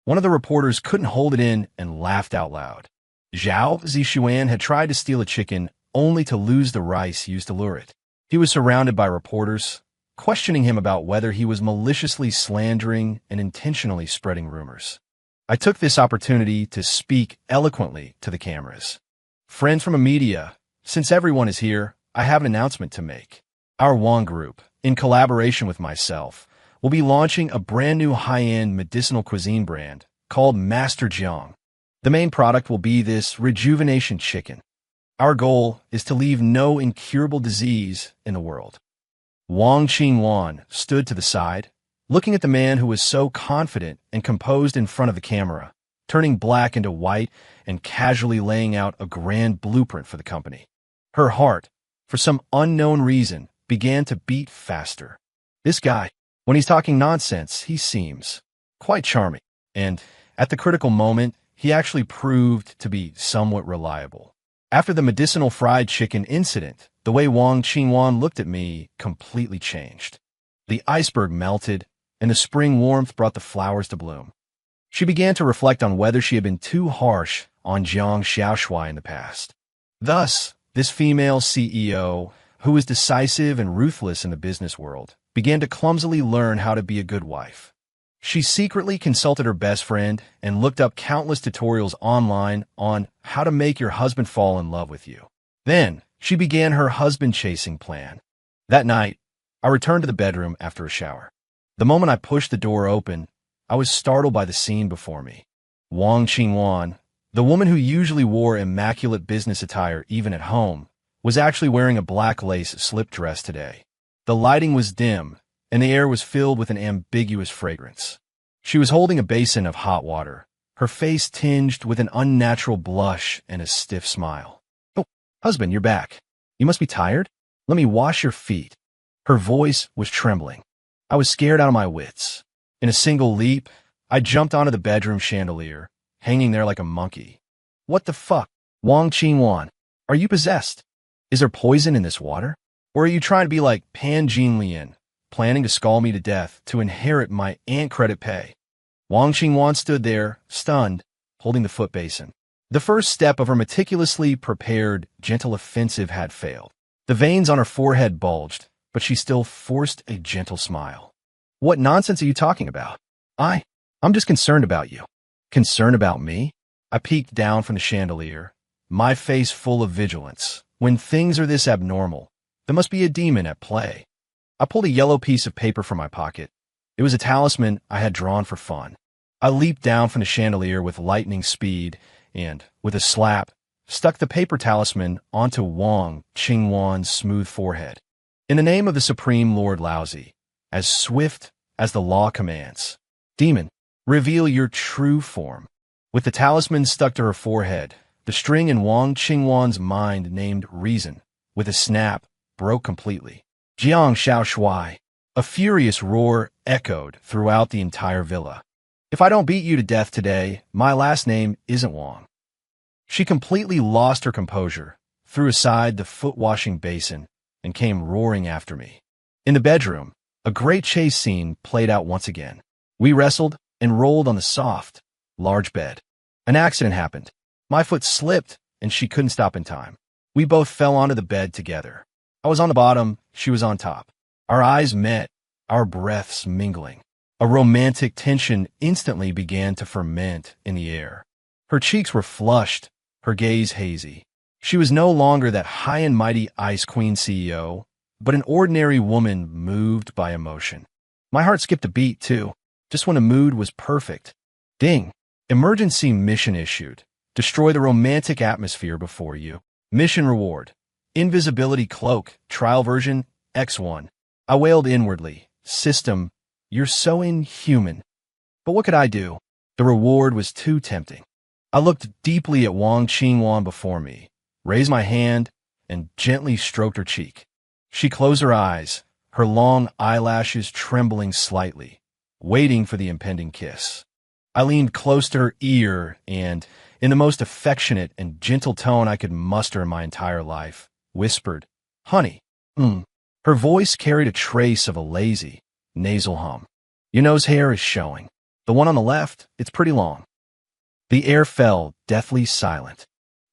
One of the reporters couldn't hold it in and laughed out loud. Zhao Zishuan had tried to steal a chicken only to lose the rice used to lure it. He was surrounded by reporters, questioning him about whether he was maliciously slandering and intentionally spreading rumors. I took this opportunity to speak eloquently to the cameras. "Friends from the media, since everyone is here, I have an announcement to make. Our Wong Group, in collaboration with myself, will be launching a brand new high-end medicinal cuisine brand called Master Jiang. The main product will be this rejuvenation chicken. Our goal is to leave no incurable disease in the world." Wang Qingwan stood to the side, looking at the man who was so confident and composed in front of the camera, turning black into white and casually laying out a grand blueprint for the company. Her heart, for some unknown reason, began to beat faster. This guy, when he's talking nonsense, he seems quite charming, and at the critical moment, he actually proved to be somewhat reliable. After the medicinal fried chicken incident, the way Wang Qingwan looked at me completely changed. The iceberg melted, and the spring warmth brought the flowers to bloom. She began to reflect on whether she had been too harsh on Jiang Xiaoshui in the past. Thus, this female CEO, who was decisive and ruthless in the business world, began to clumsily learn how to be a good wife. She secretly consulted her best friend and looked up countless tutorials online on how to make your husband fall in love with you. Then, she began her husband-chasing plan. That night, I returned to the bedroom after a shower. The moment I pushed the door open, I was startled by the scene before me. Wang Qingwan, the woman who usually wore immaculate business attire even at home, was actually wearing a black lace slip dress today. The lighting was dim, and the air was filled with an ambiguous fragrance. She was holding a basin of hot water, her face tinged with an unnatural blush and a stiff smile. "Oh, husband, you're back. You must be tired? Let me wash your feet." Her voice was trembling. I was scared out of my wits. In a single leap, I jumped onto the bedroom chandelier, hanging there like a monkey. "What the fuck? Wang Qingwan, are you possessed? Is there poison in this water? Or are you trying to be like Pan Jinglian, planning to scald me to death to inherit my ant credit pay?" Wang Qingwan stood there, stunned, holding the foot basin. The first step of her meticulously prepared, gentle offensive had failed. The veins on her forehead bulged, but she still forced a gentle smile. "What nonsense are you talking about? I'm just concerned about you." "Concerned about me?" I peeked down from the chandelier, my face full of vigilance. When things are this abnormal, there must be a demon at play. I pulled a yellow piece of paper from my pocket. It was a talisman I had drawn for fun. I leaped down from the chandelier with lightning speed and, with a slap, stuck the paper talisman onto Wang Qingwan's smooth forehead. "In the name of the Supreme Lord Laozi, as swift as the law commands, demon, reveal your true form." With the talisman stuck to her forehead, the string in Wang Qingwan's mind named reason, with a snap, broke completely. "Jiang Xiaoshui!" A furious roar echoed throughout the entire villa. If I don't beat you to death today, my last name isn't Wong. She completely lost her composure, threw aside the foot-washing basin, and came roaring after me. In the bedroom, a great chase scene played out once again. We wrestled and rolled on the soft, large bed. An accident happened. My foot slipped, and she couldn't stop in time. We both fell onto the bed together. I was on the bottom, she was on top. Our eyes met, our breaths mingling. A romantic tension instantly began to ferment in the air. Her cheeks were flushed, her gaze hazy. She was no longer that high and mighty Ice Queen CEO, but an ordinary woman moved by emotion. My heart skipped a beat, too, just when the mood was perfect. Ding! Emergency mission issued. Destroy the romantic atmosphere before you. Mission reward. Invisibility cloak, trial version, X1. I wailed inwardly. System, you're so inhuman. But what could I do? The reward was too tempting. I looked deeply at Wang Qingwan before me, raised my hand, and gently stroked her cheek. She closed her eyes, her long eyelashes trembling slightly, waiting for the impending kiss. I leaned close to her ear and, in the most affectionate and gentle tone I could muster in my entire life, whispered, "Honey." Her voice carried a trace of a lazy, nasal hum. "Your nose hair is showing. The one on the left, it's pretty long." The air fell deathly silent.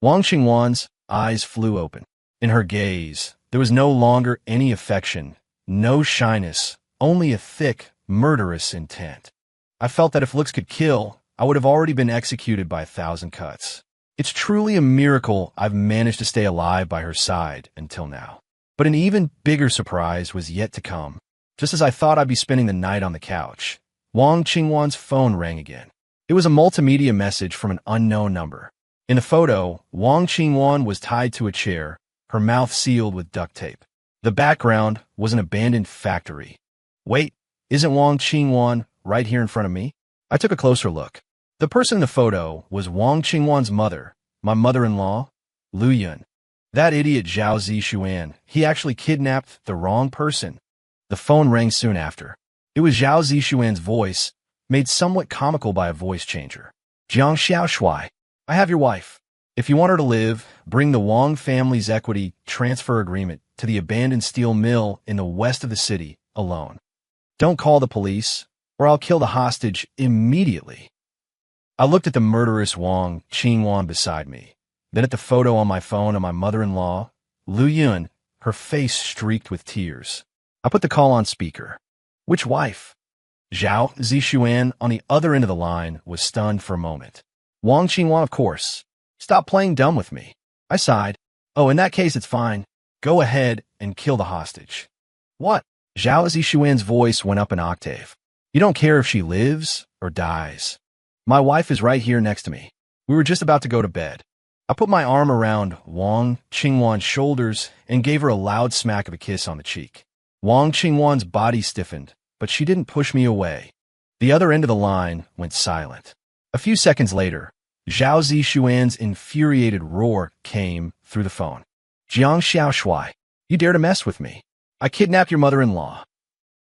Wang Qingwan's eyes flew open. In her gaze, there was no longer any affection, no shyness, only a thick, murderous intent. I felt that if looks could kill, I would have already been executed by 1,000 cuts. It's truly a miracle I've managed to stay alive by her side until now. But an even bigger surprise was yet to come. Just as I thought I'd be spending the night on the couch, Wang Qingwan's phone rang again. It was a multimedia message from an unknown number. In the photo, Wang Qingwan was tied to a chair, her mouth sealed with duct tape. The background was an abandoned factory. Wait, isn't Wang Qingwan right here in front of me? I took a closer look. The person in the photo was Wang Qingwan's mother, my mother-in-law, Lu Yun. That idiot Zhao Zishuan, he actually kidnapped the wrong person. The phone rang soon after. It was Zhao Zishuan's voice, made somewhat comical by a voice changer. "Jiang Xiaoshui, I have your wife. If you want her to live, bring the Wang family's equity transfer agreement to the abandoned steel mill in the west of the city alone. Don't call the police, or I'll kill the hostage immediately." I looked at the murderous Wang Qingwan beside me, then at the photo on my phone of my mother-in-law, Lu Yun, her face streaked with tears. I put the call on speaker. "Which wife?" Zhao Zishuan on the other end of the line was stunned for a moment. "Wang Qingwan, of course. Stop playing dumb with me." I sighed. "Oh, in that case, it's fine. Go ahead and kill the hostage." "What?" Zhao Zishuan's voice went up an octave. "You don't care if she lives or dies. My wife is right here next to me. We were just about to go to bed." I put my arm around Wang Qingwan's shoulders and gave her a loud smack of a kiss on the cheek. Wang Qingwan's body stiffened, but she didn't push me away. The other end of the line went silent. A few seconds later, Zhao Zishuan's infuriated roar came through the phone. "Jiang Xiaoshui, you dare to mess with me? I kidnapped your mother-in-law."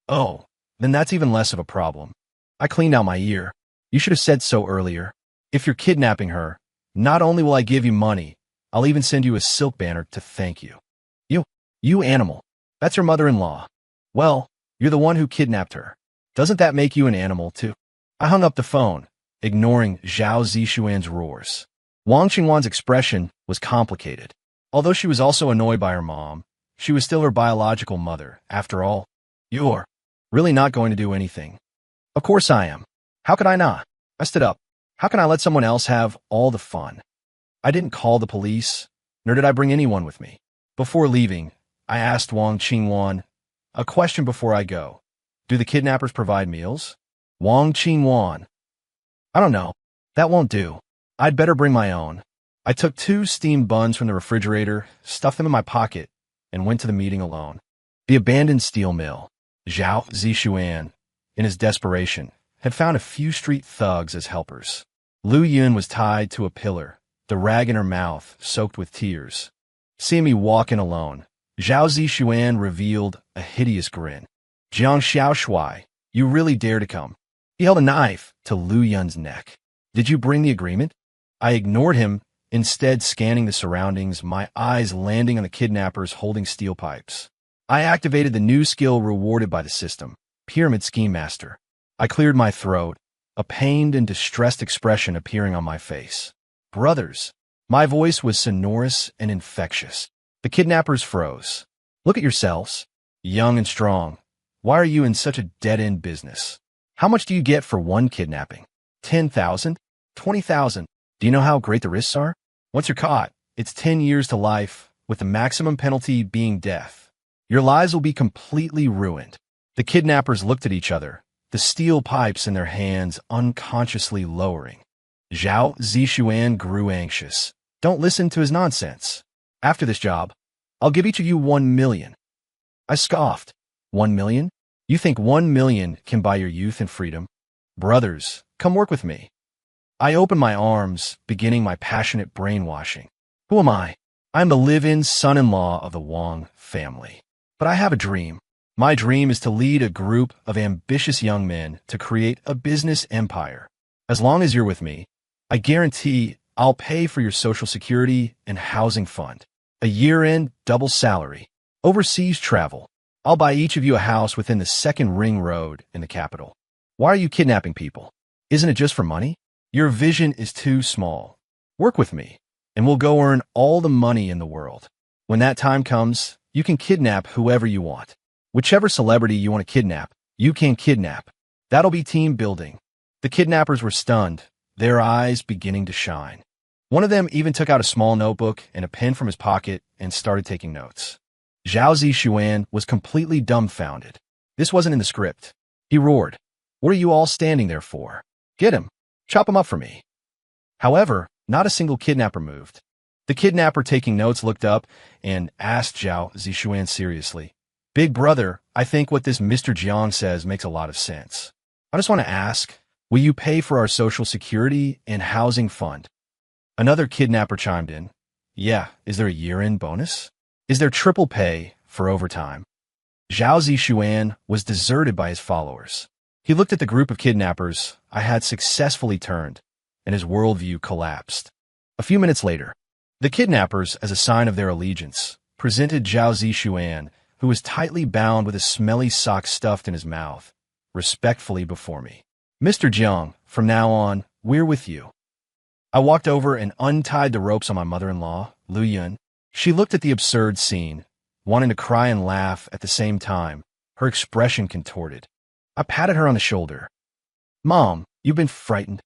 "Oh, then that's even less of a problem." I cleaned out my ear. "You should have said so earlier. If you're kidnapping her, not only will I give you money, I'll even send you a silk banner to thank you." You animal. That's your mother-in-law. Well, you're the one who kidnapped her. Doesn't that make you an animal, too?" I hung up the phone, ignoring Zhao Zishuan's roars. Wang Qingwan's expression was complicated. Although she was also annoyed by her mom, she was still her biological mother, after all. "You're really not going to do anything." "Of course I am. How could I not?" I stood up. "How can I let someone else have all the fun?" I didn't call the police, nor did I bring anyone with me. Before leaving, I asked Wang Qingwan, "A question before I go. Do the kidnappers provide meals?" Wang Qingwan, "I don't know. That won't do. I'd better bring my own." I took 2 steamed buns from the refrigerator, stuffed them in my pocket, and went to the meeting alone. The abandoned steel mill. Zhao Zishuan, in his desperation, had found a few street thugs as helpers. Lu Yun was tied to a pillar, the rag in her mouth soaked with tears. Seeing me walk in alone, Zhao Zishuan revealed a hideous grin. "Jiang Xiaoshui, you really dare to come. He held a knife to Lu Yun's neck. Did you bring the agreement? I ignored him, instead scanning the surroundings, my eyes landing on the kidnappers holding steel pipes. I activated the new skill rewarded by the system, Pyramid Scheme Master. I cleared my throat, a pained and distressed expression appearing on my face. Brothers. My voice was sonorous and infectious. The kidnappers froze. Look at yourselves. Young and strong. Why are you in such a dead-end business? How much do you get for one kidnapping? 10,000? 20,000? Do you know how great the risks are? Once you're caught, it's 10 years to life, with the maximum penalty being death. Your lives will be completely ruined. The kidnappers looked at each other, the steel pipes in their hands unconsciously lowering. Zhao Zishuan grew anxious. Don't listen to his nonsense. After this job, I'll give each of you 1 million. I scoffed. 1 million? You think 1 million can buy your youth and freedom? Brothers, come work with me. I opened my arms, beginning my passionate brainwashing. Who am I? I'm the live-in son-in-law of the Wang family. But I have a dream. My dream is to lead a group of ambitious young men to create a business empire. As long as you're with me, I guarantee I'll pay for your social security and housing fund, a year-end double salary, overseas travel. I'll buy each of you a house within the second ring road in the capital. Why are you kidnapping people? Isn't it just for money? Your vision is too small. Work with me, and we'll go earn all the money in the world. When that time comes, you can kidnap whoever you want. Whichever celebrity you want to kidnap, you can kidnap. That'll be team building. The kidnappers were stunned, their eyes beginning to shine. One of them even took out a small notebook and a pen from his pocket and started taking notes. Zhao Zishuan was completely dumbfounded. This wasn't in the script. He roared, "What are you all standing there for? Get him! Chop him up for me!" However, not a single kidnapper moved. The kidnapper taking notes looked up and asked Zhao Zishuan seriously, "Big brother, I think what this Mr. Jiang says makes a lot of sense. I just want to ask, will you pay for our social security and housing fund?" Another kidnapper chimed in, "Yeah, is there a year-end bonus? Is there triple pay for overtime?" Zhao Zishuan was deserted by his followers. He looked at the group of kidnappers I had successfully turned, and his worldview collapsed. A few minutes later, the kidnappers, as a sign of their allegiance, presented Zhao Zishuan, who was tightly bound with a smelly sock stuffed in his mouth, respectfully before me. "Mr. Jiang, from now on, we're with you." I walked over and untied the ropes on my mother-in-law, Lu Yun. She looked at the absurd scene, wanting to cry and laugh at the same time, her expression contorted. I patted her on the shoulder. "Mom, you've been frightened."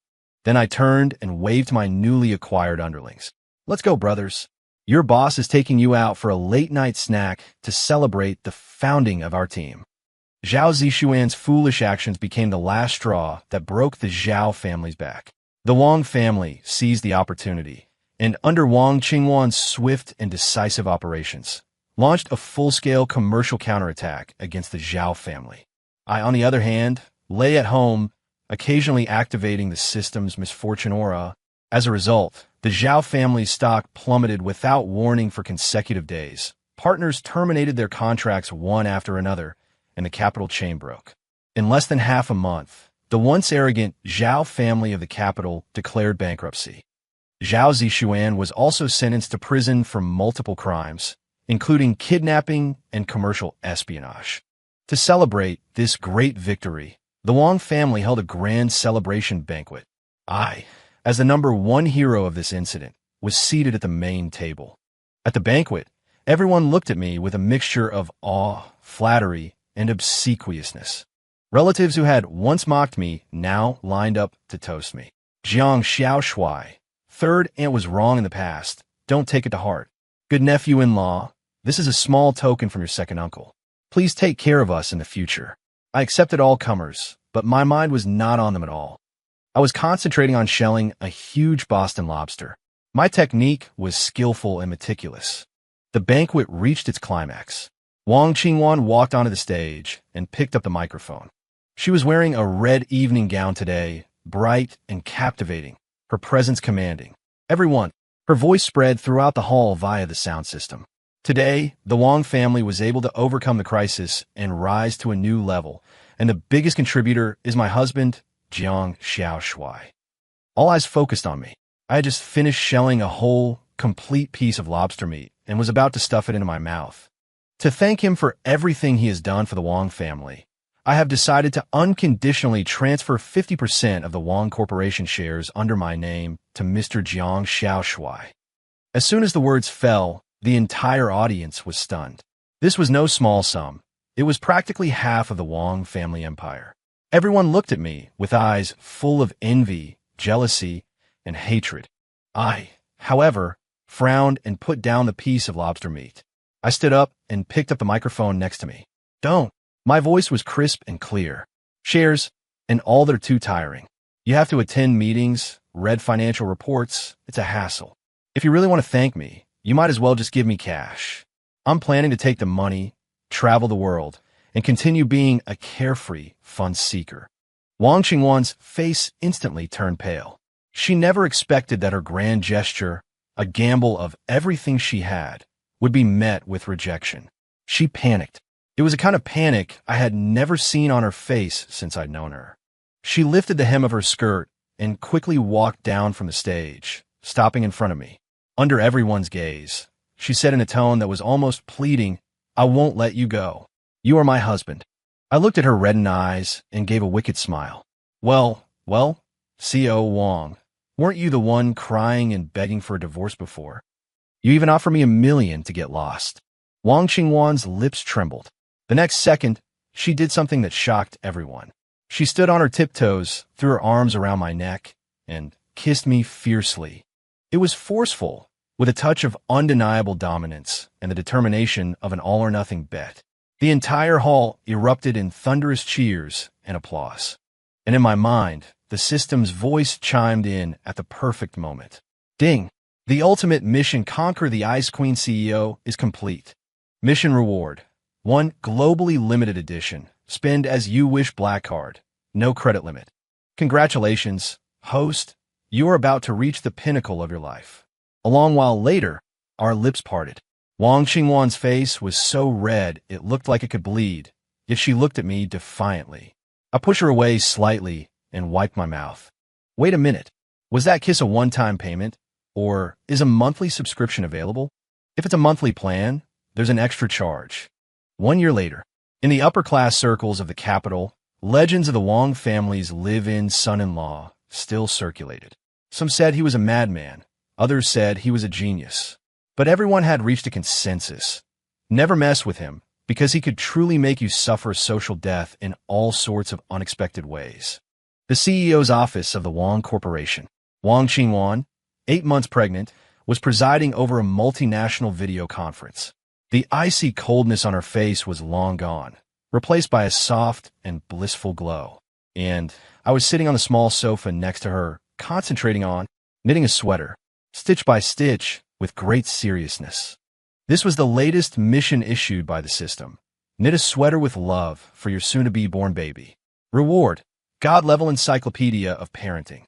Then I turned and waved to my newly acquired underlings. "Let's go, brothers. Your boss is taking you out for a late-night snack to celebrate the founding of our team." Zhao Zishuan's foolish actions became the last straw that broke the Zhao family's back. The Wang family seized the opportunity, and under Wang Qingwan's swift and decisive operations, launched a full-scale commercial counterattack against the Zhao family. I, on the other hand, lay at home, occasionally activating the system's misfortune aura. As a result, the Zhao family's stock plummeted without warning for consecutive days. Partners terminated their contracts one after another, and the capital chain broke. In less than half a month, the once arrogant Zhao family of the capital declared bankruptcy. Zhao Zishuan was also sentenced to prison for multiple crimes, including kidnapping and commercial espionage. To celebrate this great victory, the Wang family held a grand celebration banquet. I, as the number one hero of this incident, was seated at the main table. At the banquet, everyone looked at me with a mixture of awe, flattery, and obsequiousness. Relatives who had once mocked me now lined up to toast me. "Jiang Xiaoshui, third aunt was wrong in the past. Don't take it to heart. Good nephew-in-law, this is a small token from your second uncle. Please take care of us in the future." I accepted all comers, but my mind was not on them at all. I was concentrating on shelling a huge Boston lobster. My technique was skillful and meticulous. The banquet reached its climax. Wang Qingwan walked onto the stage and picked up the microphone. She was wearing a red evening gown today, bright and captivating, her presence commanding. Everyone, her voice spread throughout the hall via the sound system. Today, the Wang family was able to overcome the crisis and rise to a new level, and the biggest contributor is my husband, Jiang Xiaoshui. All eyes focused on me. I had just finished shelling a whole, complete piece of lobster meat and was about to stuff it into my mouth. To thank him for everything he has done for the Wang family, I have decided to unconditionally transfer 50% of the Wang Corporation shares under my name to Mr. Jiang Xiaoshui. As soon as the words fell, the entire audience was stunned. This was no small sum. It was practically half of the Wang family empire. Everyone looked at me with eyes full of envy, jealousy, and hatred. I, however, frowned and put down the piece of lobster meat. I stood up and picked up the microphone next to me. Don't. My voice was crisp and clear. Shares, and all they're too tiring. You have to attend meetings, read financial reports. It's a hassle. If you really want to thank me, you might as well just give me cash. I'm planning to take the money, travel the world, and continue being a carefree, fun seeker. Wang Qingwan's face instantly turned pale. She never expected that her grand gesture, a gamble of everything she had, would be met with rejection. She panicked. It was a kind of panic I had never seen on her face since I'd known her. She lifted the hem of her skirt and quickly walked down from the stage, stopping in front of me. Under everyone's gaze, she said in a tone that was almost pleading, "I won't let you go. You are my husband." I looked at her reddened eyes and gave a wicked smile. Well, C.O. Wang, weren't you the one crying and begging for a divorce before? You even offered me $1 million to get lost. Wang Qingwan's lips trembled. The next second, she did something that shocked everyone. She stood on her tiptoes, threw her arms around my neck, and kissed me fiercely. It was forceful, with a touch of undeniable dominance and the determination of an all-or-nothing bet. The entire hall erupted in thunderous cheers and applause. And in my mind, the system's voice chimed in at the perfect moment. Ding! The ultimate mission conquer the Ice Queen CEO is complete. Mission reward. 1 globally limited edition. Spend as you wish black card. No credit limit. Congratulations, host. You are about to reach the pinnacle of your life. A long while later, our lips parted. Wang Qingwan's face was so red it looked like it could bleed, yet she looked at me defiantly. I pushed her away slightly and wiped my mouth. Wait a minute. Was that kiss a one-time payment? Or is a monthly subscription available? If it's a monthly plan, there's an extra charge. 1 year later, in the upper-class circles of the capital, legends of the Wang family's live-in son-in-law still circulated. Some said he was a madman. Others said he was a genius. But everyone had reached a consensus. Never mess with him, because he could truly make you suffer social death in all sorts of unexpected ways. The CEO's office of the Wang Corporation, Wang Qingwan, 8 months pregnant, was presiding over a multinational video conference. The icy coldness on her face was long gone, replaced by a soft and blissful glow. And I was sitting on the small sofa next to her, concentrating on knitting a sweater, stitch by stitch, with great seriousness. This was the latest mission issued by the system. Knit a sweater with love for your soon-to-be-born baby. Reward, God-level encyclopedia of parenting.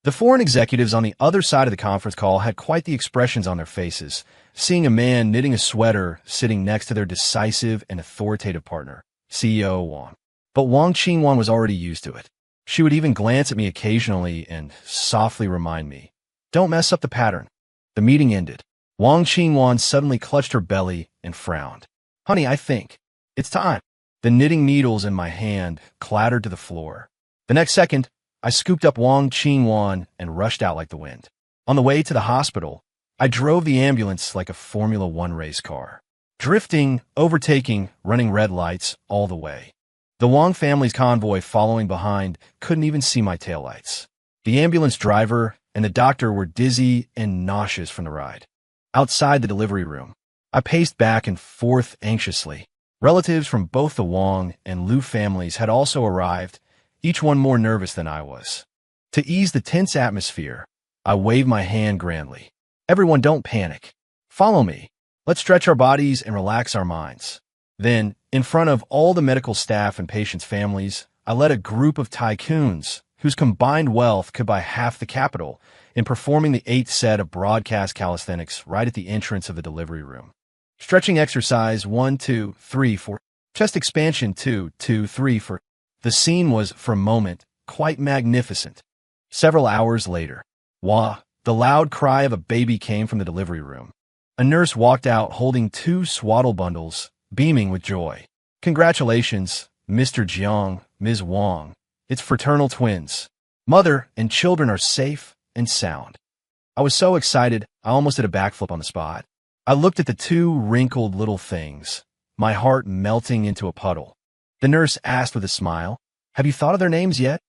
The foreign executives on the other side of the conference call had quite the expressions on their faces, seeing a man knitting a sweater sitting next to their decisive and authoritative partner, CEO Wang. But Wang Qingwan was already used to it. She would even glance at me occasionally and softly remind me, "Don't mess up the pattern." The meeting ended. Wang Qingwan suddenly clutched her belly and frowned. "Honey, I think it's time." The knitting needles in my hand clattered to the floor. The next second, I scooped up Wang Qingwan and rushed out like the wind. On the way to the hospital, I drove the ambulance like a Formula One race car, drifting, overtaking, running red lights all the way. The Wang family's convoy following behind couldn't even see my taillights. The ambulance driver and the doctor were dizzy and nauseous from the ride. Outside the delivery room, I paced back and forth anxiously. Relatives from both the Wang and Liu families had also arrived, each one more nervous than I was. To ease the tense atmosphere, I waved my hand grandly. "Everyone, don't panic. Follow me. Let's stretch our bodies and relax our minds." Then, in front of all the medical staff and patients' families, I led a group of tycoons whose combined wealth could buy half the capital in performing the 8th set of broadcast calisthenics right at the entrance of the delivery room. Stretching exercise 1, 2, 3, 4. Chest expansion 2, 2, 3, 4. The scene was, for a moment, quite magnificent. Several hours later, wah, the loud cry of a baby came from the delivery room. A nurse walked out holding 2 swaddle bundles, beaming with joy. Congratulations, Mr. Jiang, Ms. Wang. It's fraternal twins. Mother and children are safe and sound. I was so excited, I almost did a backflip on the spot. I looked at the 2 wrinkled little things, my heart melting into a puddle. The nurse asked with a smile, "Have you thought of their names yet?"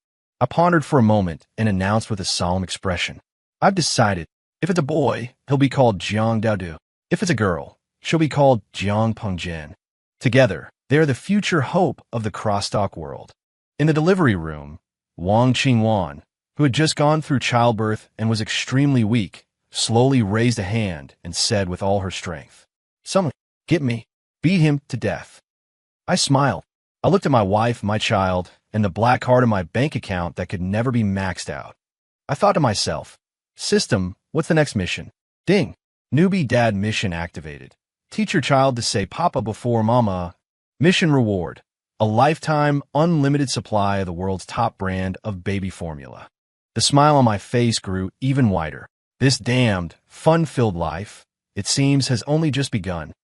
I pondered for a moment and announced with a solemn expression, "I've decided. If it's a boy, he'll be called Jiang Daodu. If it's a girl, she'll be called Jiang Pengjian. Together, they are the future hope of the crosstalk world." In the delivery room, Wang Qingwan, who had just gone through childbirth and was extremely weak, slowly raised a hand and said with all her strength, "Someone, get me. Beat him to death." I smiled. I looked at my wife, my child, and the black card in my bank account that could never be maxed out. I thought to myself, "System, what's the next mission?" Ding. Newbie dad mission activated. Teach your child to say papa before mama. Mission reward. A lifetime, unlimited supply of the world's top brand of baby formula. The smile on my face grew even wider. This damned, fun-filled life, it seems, has only just begun.